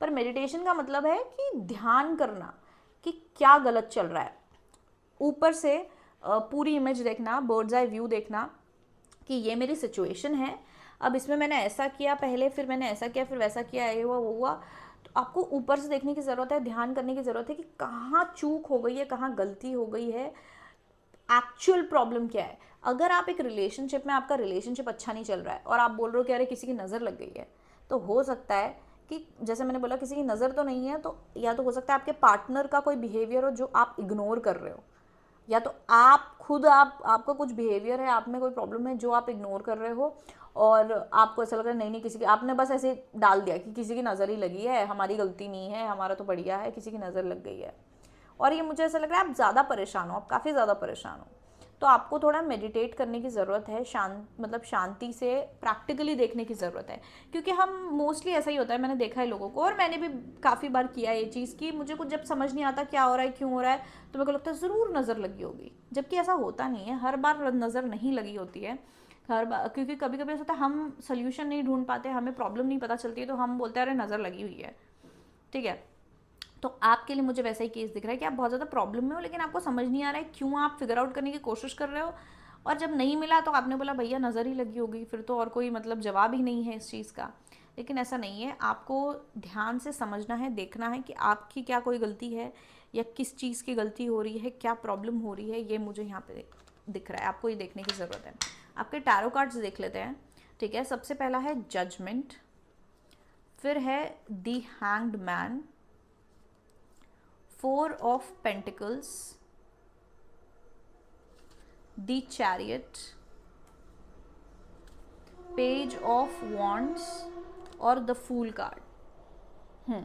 पर मेडिटेशन का मतलब है कि ध्यान करना कि क्या गलत चल रहा है, ऊपर से पूरी इमेज देखना, बर्ड्स आई व्यू देखना कि ये मेरी सिचुएशन है, अब इसमें मैंने ऐसा किया पहले, फिर मैंने ऐसा किया, फिर वैसा किया, ये हुआ वो हुआ। तो आपको ऊपर से देखने की ज़रूरत है, ध्यान करने की ज़रूरत है कि कहाँ चूक हो गई है, कहाँ गलती हो गई है, एक्चुअल प्रॉब्लम क्या है। अगर आप एक रिलेशनशिप में, आपका रिलेशनशिप अच्छा नहीं चल रहा है और आप बोल रहे हो कि अरे किसी की नज़र लग गई है, तो हो सकता है कि जैसे मैंने बोला किसी की नज़र तो नहीं है, तो या तो हो सकता है आपके पार्टनर का कोई बिहेवियर हो जो आप इग्नोर कर रहे हो, या तो आप खुद आपका कुछ बिहेवियर है, आप में कोई प्रॉब्लम है जो आप इग्नोर कर रहे हो, और आपको ऐसा लग रहा है नहीं नहीं किसी की, आपने बस ऐसे डाल दिया कि किसी की नज़र ही लगी है, हमारी गलती नहीं है, हमारा तो बढ़िया है, किसी की नज़र लग गई है। और ये मुझे ऐसा लग रहा है आप ज़्यादा परेशान हो, आप काफ़ी ज़्यादा परेशान हो, तो आपको थोड़ा मेडिटेट करने की ज़रूरत है, मतलब शांति से प्रैक्टिकली देखने की ज़रूरत है। क्योंकि हम मोस्टली ऐसा ही होता है, मैंने देखा है लोगों को, और मैंने भी काफ़ी बार किया ये चीज़ कि मुझे कुछ जब समझ नहीं आता क्या हो रहा है, क्यों हो रहा है, तो मेरे को लगता है ज़रूर नज़र लगी होगी, जबकि ऐसा होता नहीं है, हर बार नज़र नहीं लगी होती है हर बार। क्योंकि कभी कभी ऐसा होता है हम सोल्यूशन नहीं ढूंढ पाते, हमें प्रॉब्लम नहीं पता चलती है, तो हम बोलते हैं अरे नज़र लगी हुई है, ठीक है। तो आपके लिए मुझे वैसा ही केस दिख रहा है कि आप बहुत ज़्यादा प्रॉब्लम में हो, लेकिन आपको समझ नहीं आ रहा है क्यों, आप फिगर आउट करने की कोशिश कर रहे हो, और जब नहीं मिला तो आपने बोला भैया नज़र ही लगी होगी, फिर तो और कोई मतलब जवाब ही नहीं है इस चीज़ का। लेकिन ऐसा नहीं है, आपको ध्यान से समझना है, देखना है कि आपकी क्या कोई गलती है या किस चीज़ की गलती हो रही है, क्या प्रॉब्लम हो रही है, ये मुझे यहाँ पे दिख रहा है, आपको ये देखने की ज़रूरत है। आपके टैरो कार्ड्स देख लेते हैं, ठीक है। सबसे पहला है जजमेंट, फिर है the hanged man, 4 of Pentacles, the Chariot, Page of Wands और the Fool कार्ड।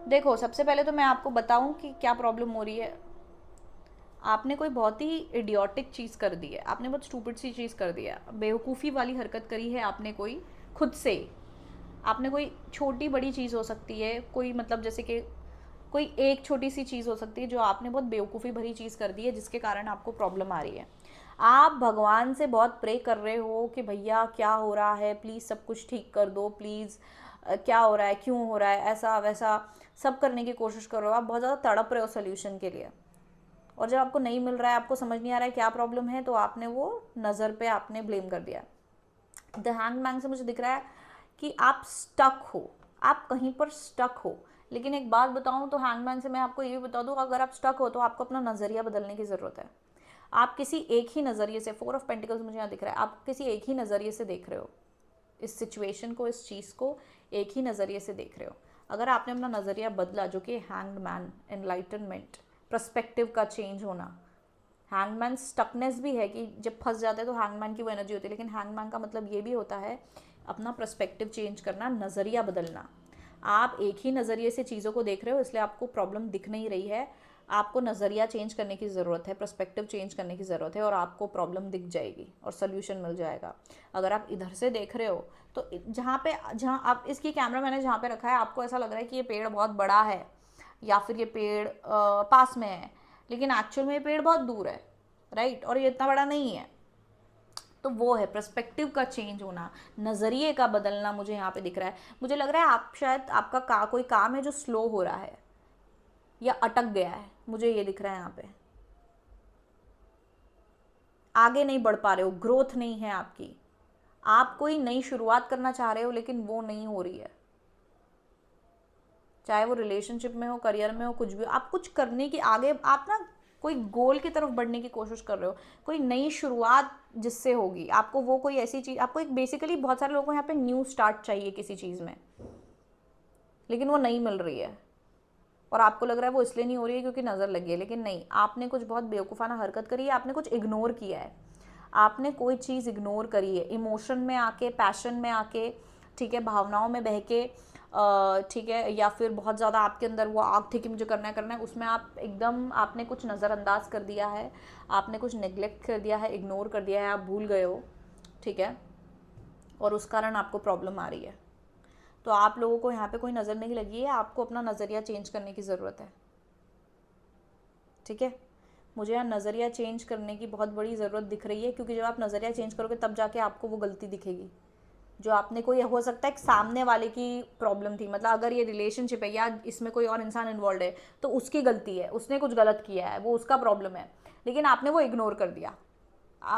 देखो सबसे पहले तो मैं आपको बताऊं कि क्या प्रॉब्लम हो रही है। आपने कोई बहुत ही इडियोटिक चीज़ कर दी है, आपने बहुत स्टूपिड सी चीज़ कर दी है, बेवकूफ़ी वाली हरकत करी है आपने कोई खुद से। आपने कोई छोटी बड़ी चीज़ हो सकती है, कोई मतलब जैसे कि कोई एक छोटी सी चीज़ हो सकती है जो आपने बहुत बेवकूफ़ी भरी चीज़ कर दी है, जिसके कारण आपको प्रॉब्लम आ रही है। आप भगवान से बहुत प्रे कर रहे हो कि भैया क्या हो रहा है, प्लीज़ सब कुछ ठीक कर दो, प्लीज़ क्या हो रहा है, क्यों हो रहा है, ऐसा वैसा सब करने की कोशिश कर रहे हो, आप बहुत ज़्यादा तड़प रहे हो सोल्यूशन के लिए, और जब आपको नहीं मिल रहा है, आपको समझ नहीं आ रहा है क्या प्रॉब्लम है, तो आपने वो नज़र पे आपने ब्लेम कर दिया। द हैंग्ड मैन से मुझे दिख रहा है कि आप स्टक हो, आप कहीं पर स्टक हो। लेकिन एक बात बताऊं तो हैंगमैन से मैं आपको ये भी बता दूं, अगर आप स्टक हो तो आपको अपना नज़रिया बदलने की ज़रूरत है। आप किसी एक ही नज़रिए से, 4 ऑफ पेंटिकल्स मुझे यहाँ दिख रहा है, आप किसी एक ही नज़रिए से देख रहे हो इस सिचुएशन को, इस चीज़ को एक ही नज़रिए से देख रहे हो। अगर आपने अपना नज़रिया बदला, जो कि हैंग्ड मैन, एनलाइटनमेंट, पर्सपेक्टिव का चेंज होना। हैंगमैन स्टकनेस भी है कि जब फंस जाते हैं तो हैंगमैन की वो एनर्जी होती है, लेकिन हैंगमैन का मतलब ये भी होता है अपना पर्सपेक्टिव चेंज करना, नज़रिया बदलना। आप एक ही नज़रिए से चीज़ों को देख रहे हो, इसलिए आपको प्रॉब्लम दिख नहीं रही है। आपको नज़रिया चेंज करने की ज़रूरत है, पर्सपेक्टिव चेंज करने की ज़रूरत है, और आपको प्रॉब्लम दिख जाएगी और सोल्यूशन मिल जाएगा। अगर आप इधर से देख रहे हो तो जहाँ आप इसकी कैमरा मैंने जहाँ पे रखा है, आपको ऐसा लग रहा है कि ये पेड़ बहुत बड़ा है या फिर ये पेड़ पास में है, लेकिन एक्चुअल में ये पेड़ बहुत दूर है, राइट, और ये इतना बड़ा नहीं है। तो वो है पर्सपेक्टिव का चेंज होना, नज़रिए का बदलना मुझे यहाँ पे दिख रहा है। मुझे लग रहा है आप शायद आपका कोई काम है जो स्लो हो रहा है या अटक गया है, मुझे ये दिख रहा है यहाँ पे। आगे नहीं बढ़ पा रहे हो, ग्रोथ नहीं है आपकी, आप कोई नई शुरुआत करना चाह रहे हो लेकिन वो नहीं हो रही है। चाहे वो रिलेशनशिप में हो, करियर में हो, कुछ भी, आप कुछ करने की आगे, आप ना कोई गोल की तरफ बढ़ने की कोशिश कर रहे हो, कोई नई शुरुआत जिससे होगी आपको, वो कोई ऐसी चीज़, आपको एक बेसिकली बहुत सारे लोगों को यहाँ पे न्यू स्टार्ट चाहिए किसी चीज़ में, लेकिन वो नहीं मिल रही है, और आपको लग रहा है वो इसलिए नहीं हो रही है क्योंकि नज़र लगी है, लेकिन नहीं, आपने कुछ बहुत बेवकूफ़ाना हरकत करी है, आपने कुछ इग्नोर किया है, आपने कोई चीज़ इग्नोर करी है, इमोशन में आके, पैशन में आके, ठीक है, भावनाओं में बह के, ठीक है, या फिर बहुत ज़्यादा आपके अंदर वो आग थी कि मुझे करना है, उसमें आप एकदम आपने कुछ नज़रअंदाज कर दिया है, आपने कुछ नेग्लेक्ट कर दिया है, इग्नोर कर दिया है, आप भूल गए हो, ठीक है, और उस कारण आपको प्रॉब्लम आ रही है। तो आप लोगों को यहाँ पे कोई नज़र नहीं लगी है, आपको अपना नज़रिया चेंज करने की ज़रूरत है, ठीक है। मुझे यहाँ नज़रिया चेंज करने की बहुत बड़ी ज़रूरत दिख रही है, क्योंकि जब आप नज़रिया चेंज करोगे तब जाके आपको वो गलती दिखेगी जो आपने, कोई हो सकता है एक सामने वाले की प्रॉब्लम थी, मतलब अगर ये रिलेशनशिप है या इसमें कोई और इंसान इन्वॉल्व है तो उसकी गलती है, उसने कुछ गलत किया है, वो उसका प्रॉब्लम है, लेकिन आपने वो इग्नोर कर दिया।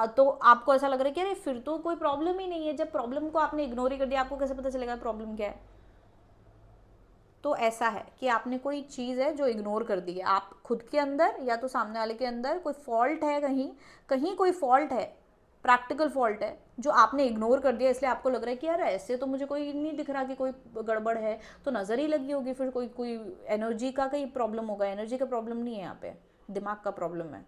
तो आपको ऐसा लग रहा है कि अरे फिर तो कोई प्रॉब्लम ही नहीं है। जब प्रॉब्लम को आपने इग्नोर ही कर दिया, आपको कैसे पता चलेगा प्रॉब्लम क्या है? तो ऐसा है कि आपने कोई चीज़ है जो इग्नोर कर दी है, आप खुद के अंदर या तो सामने वाले के अंदर कोई फॉल्ट है, कहीं कहीं कोई फॉल्ट है, प्रैक्टिकल फॉल्ट है जो आपने इग्नोर कर दिया, इसलिए आपको लग रहा है कि यार ऐसे तो मुझे कोई नहीं दिख रहा कि कोई गड़बड़ है, तो नज़र ही लगी होगी, फिर कोई कोई एनर्जी का कहीं प्रॉब्लम होगा। एनर्जी का प्रॉब्लम नहीं है यहाँ पे, दिमाग का प्रॉब्लम है।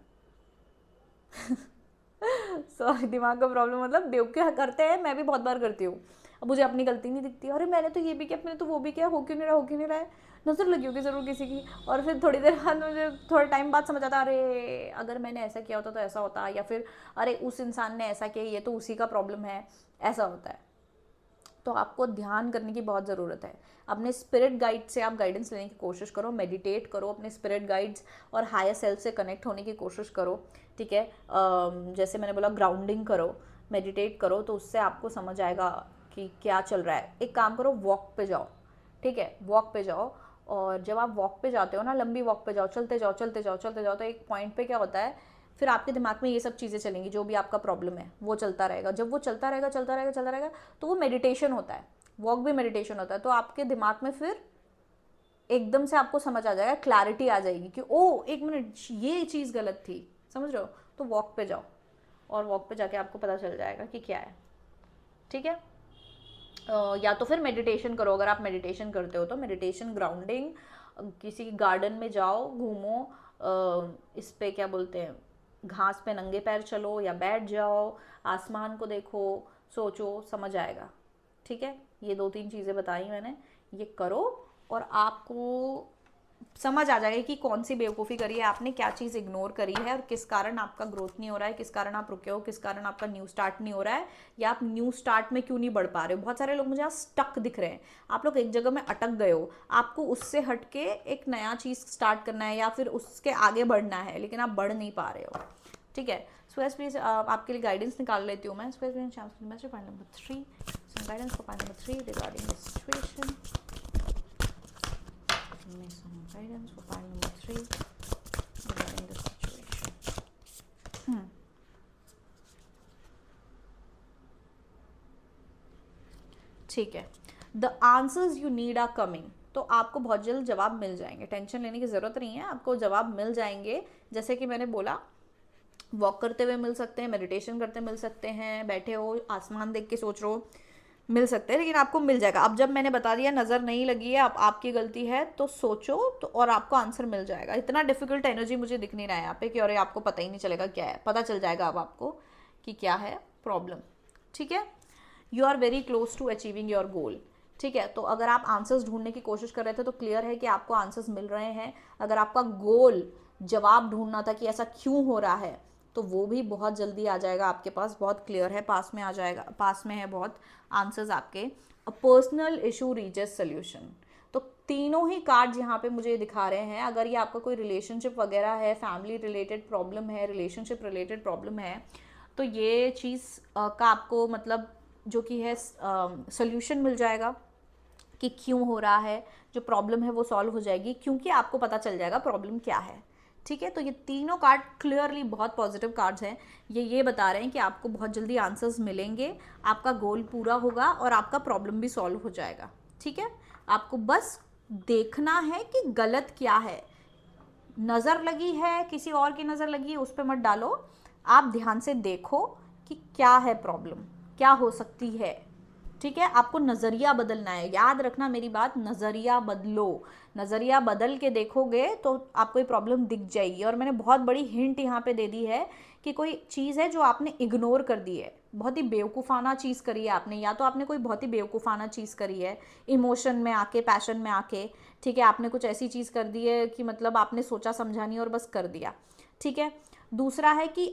सॉरी, दिमाग का प्रॉब्लम मतलब बेवकूफ़ करते हैं, मैं भी बहुत बार करती हूँ। अब मुझे अपनी गलती नहीं दिखती, अरे मैंने तो ये भी किया, मैंने तो वो भी किया, हो क्यों नहीं रहा, हो क्यों नहीं रहा है, नज़र लगी होगी ज़रूर किसी की। और फिर थोड़ी देर बाद मुझे थोड़ा टाइम बाद समझ आता, अरे अगर मैंने ऐसा किया होता तो ऐसा होता, या फिर अरे उस इंसान ने ऐसा किया, ये तो उसी का प्रॉब्लम है, ऐसा होता है। तो आपको ध्यान करने की बहुत ज़रूरत है। अपने स्पिरिट गाइड से आप गाइडेंस लेने की कोशिश करो, मेडिटेट करो, अपने स्पिरिट गाइड्स और हायर सेल्फ से कनेक्ट होने की कोशिश करो, ठीक है। जैसे मैंने बोला ग्राउंडिंग करो, मेडिटेट करो, तो उससे आपको समझ आएगा कि क्या चल रहा है। एक काम करो, वॉक पे जाओ, ठीक है, वॉक पे जाओ। और जब आप वॉक पे जाते हो ना, लंबी वॉक पे जाओ, चलते जाओ चलते जाओ चलते जाओ, तो एक पॉइंट पे क्या होता है, फिर आपके दिमाग में ये सब चीज़ें चलेंगी, जो भी आपका प्रॉब्लम है वो चलता रहेगा। जब वो चलता रहेगा चलता रहेगा चलता रहेगा, तो वो मेडिटेशन होता है, वॉक भी मेडिटेशन होता है। तो आपके दिमाग में फिर एकदम से आपको समझ आ जाएगा, क्लैरिटी आ जाएगी कि ओ एक मिनट, ये चीज़ गलत थी, समझ रहे हो। तो वॉक पे जाओ, और वॉक पे जाके आपको पता चल जाएगा कि क्या है, ठीक है। या तो फिर मेडिटेशन करो, अगर आप मेडिटेशन करते हो तो मेडिटेशन, ग्राउंडिंग, किसी गार्डन में जाओ, घूमो, इस पे क्या बोलते हैं, घास पे नंगे पैर चलो या बैठ जाओ, आसमान को देखो, सोचो, समझ आएगा, ठीक है। ये 2-3 चीज़ें बताई मैंने, ये करो और आपको समझ आ जाएगा कि कौन सी बेवकूफ़ी करी है आपने, क्या चीज़ इग्नोर करी है, और किस कारण आपका ग्रोथ नहीं हो रहा है, किस कारण आप रुके हो, किस कारण आपका न्यू स्टार्ट नहीं हो रहा है, या आप न्यू स्टार्ट में क्यों नहीं बढ़ पा रहे हो। बहुत सारे लोग मुझे यहाँ स्टक दिख रहे हैं, आप लोग एक जगह में अटक गए हो, आपको उससे हट के एक नया चीज़ स्टार्ट करना है या फिर उसके आगे बढ़ना है, लेकिन आप बढ़ नहीं पा रहे हो, ठीक है। सो प्लीज़ आपके लिए गाइडेंस निकाल लेती हूँ मैं। Point number 3, guidance for point number 3 regarding this situation. Guidance for point number 3 regarding the situation. ठीक है, the answers you need are coming. तो आपको बहुत जल्द जवाब मिल जाएंगे, टेंशन लेने की ज़रूरत नहीं है, आपको जवाब मिल जाएंगे। जैसे कि मैंने बोला, वॉक करते हुए मिल सकते हैं, मेडिटेशन करते मिल सकते हैं, बैठे हो आसमान देख के सोच रहो, मिल सकते हैं, लेकिन आपको मिल जाएगा। अब जब मैंने बता दिया नज़र नहीं लगी है, अब आपकी गलती है, तो सोचो तो और आपको आंसर मिल जाएगा। इतना डिफिकल्ट एनर्जी मुझे दिख नहीं रहा है यहाँ पे कि अरे आपको पता ही नहीं चलेगा क्या है, पता चल जाएगा अब आपको कि क्या है प्रॉब्लम, ठीक है। You are very close to achieving your goal, ठीक है। तो अगर आप आंसर्स ढूंढने की कोशिश कर रहे थे तो क्लियर है कि आपको आंसर्स मिल रहे हैं। अगर आपका गोल जवाब ढूंढना था कि ऐसा क्यों हो रहा है, तो वो भी बहुत जल्दी आ जाएगा आपके पास, बहुत क्लियर है, पास में आ जाएगा, पास में है बहुत आंसर्स आपके। A personal issue reaches solution. तो तीनों ही कार्ड्स यहाँ पे मुझे दिखा रहे हैं। अगर ये आपका कोई रिलेशनशिप वगैरह है, फैमिली रिलेटेड प्रॉब्लम है, रिलेशनशिप रिलेटेड प्रॉब्लम है, तो ये चीज़ का आपको मतलब जो कि है सोल्यूशन मिल जाएगा कि क्यों हो रहा है, जो प्रॉब्लम है वो सॉल्व हो जाएगी, क्योंकि आपको पता चल जाएगा प्रॉब्लम क्या है, ठीक है। तो ये तीनों कार्ड क्लियरली बहुत पॉजिटिव कार्ड्स हैं। ये बता रहे हैं कि आपको बहुत जल्दी आंसर्स मिलेंगे, आपका गोल पूरा होगा और आपका प्रॉब्लम भी सॉल्व हो जाएगा, ठीक है। आपको बस देखना है कि गलत क्या है। नज़र लगी है, किसी और की नज़र लगी है, उस पर मत डालो, आप ध्यान से देखो कि क्या है प्रॉब्लम, क्या हो सकती है, ठीक है। आपको नज़रिया बदलना है, याद रखना मेरी बात, नज़रिया बदलो। नज़रिया बदल के देखोगे तो आपको ये प्रॉब्लम दिख जाएगी। और मैंने बहुत बड़ी हिंट यहाँ पे दे दी है कि कोई चीज़ है जो आपने इग्नोर कर दी है, बहुत ही बेवकूफ़ाना चीज़ करी है आपने, या तो आपने कोई बहुत ही बेवकूफ़ाना चीज़ करी है इमोशन में आके, पैशन में आके, ठीक है। आपने कुछ ऐसी चीज़ कर दी है कि मतलब आपने सोचा समझा नहीं और बस कर दिया, ठीक है। दूसरा है कि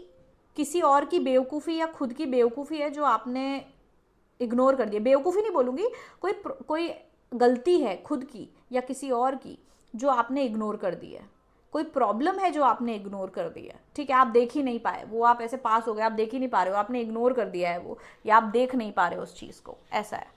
किसी और की बेवकूफ़ी या खुद की बेवकूफ़ी है जो आपने इग्नोर कर दिया। बेवकूफ़ी नहीं बोलूँगी, कोई गलती है खुद की या किसी और की जो आपने इग्नोर कर दी है। कोई प्रॉब्लम है जो आपने इग्नोर कर दी है, ठीक है, आप देख ही नहीं पाए, वो आप ऐसे पास हो गए, आप देख ही नहीं पा रहे हो, आपने इग्नोर कर दिया है वो, या आप देख नहीं पा रहे हो उस चीज़ को, ऐसा है,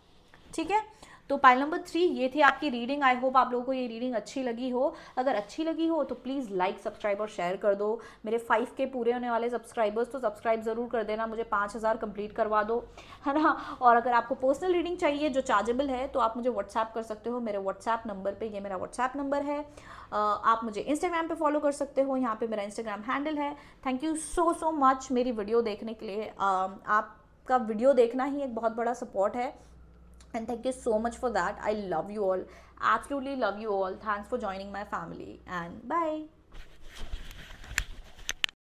ठीक है। तो पाइल नंबर 3 ये थी आपकी रीडिंग। आई होप आप लोगों को ये रीडिंग अच्छी लगी हो। अगर अच्छी लगी हो तो प्लीज़ लाइक, सब्सक्राइब और शेयर कर दो। मेरे 5K पूरे होने वाले सब्सक्राइबर्स, तो सब्सक्राइब ज़रूर कर देना, मुझे 5000 कंप्लीट करवा दो, है ना। और अगर आपको पर्सनल रीडिंग चाहिए जो चार्जेबल है तो आप मुझे व्हाट्सएप कर सकते हो मेरे व्हाट्सएप नंबर पर, ये मेरा व्हाट्सएप नंबर है। आप मुझे इंस्टाग्राम पे फॉलो कर सकते हो, यहाँ पे मेरा इंस्टाग्राम हैंडल है। थैंक यू सो मच मेरी वीडियो देखने के लिए। आपका वीडियो देखना ही एक बहुत बड़ा सपोर्ट है, and thank you so much for that. I love you all, absolutely love you all. Thanks for joining my family, and bye.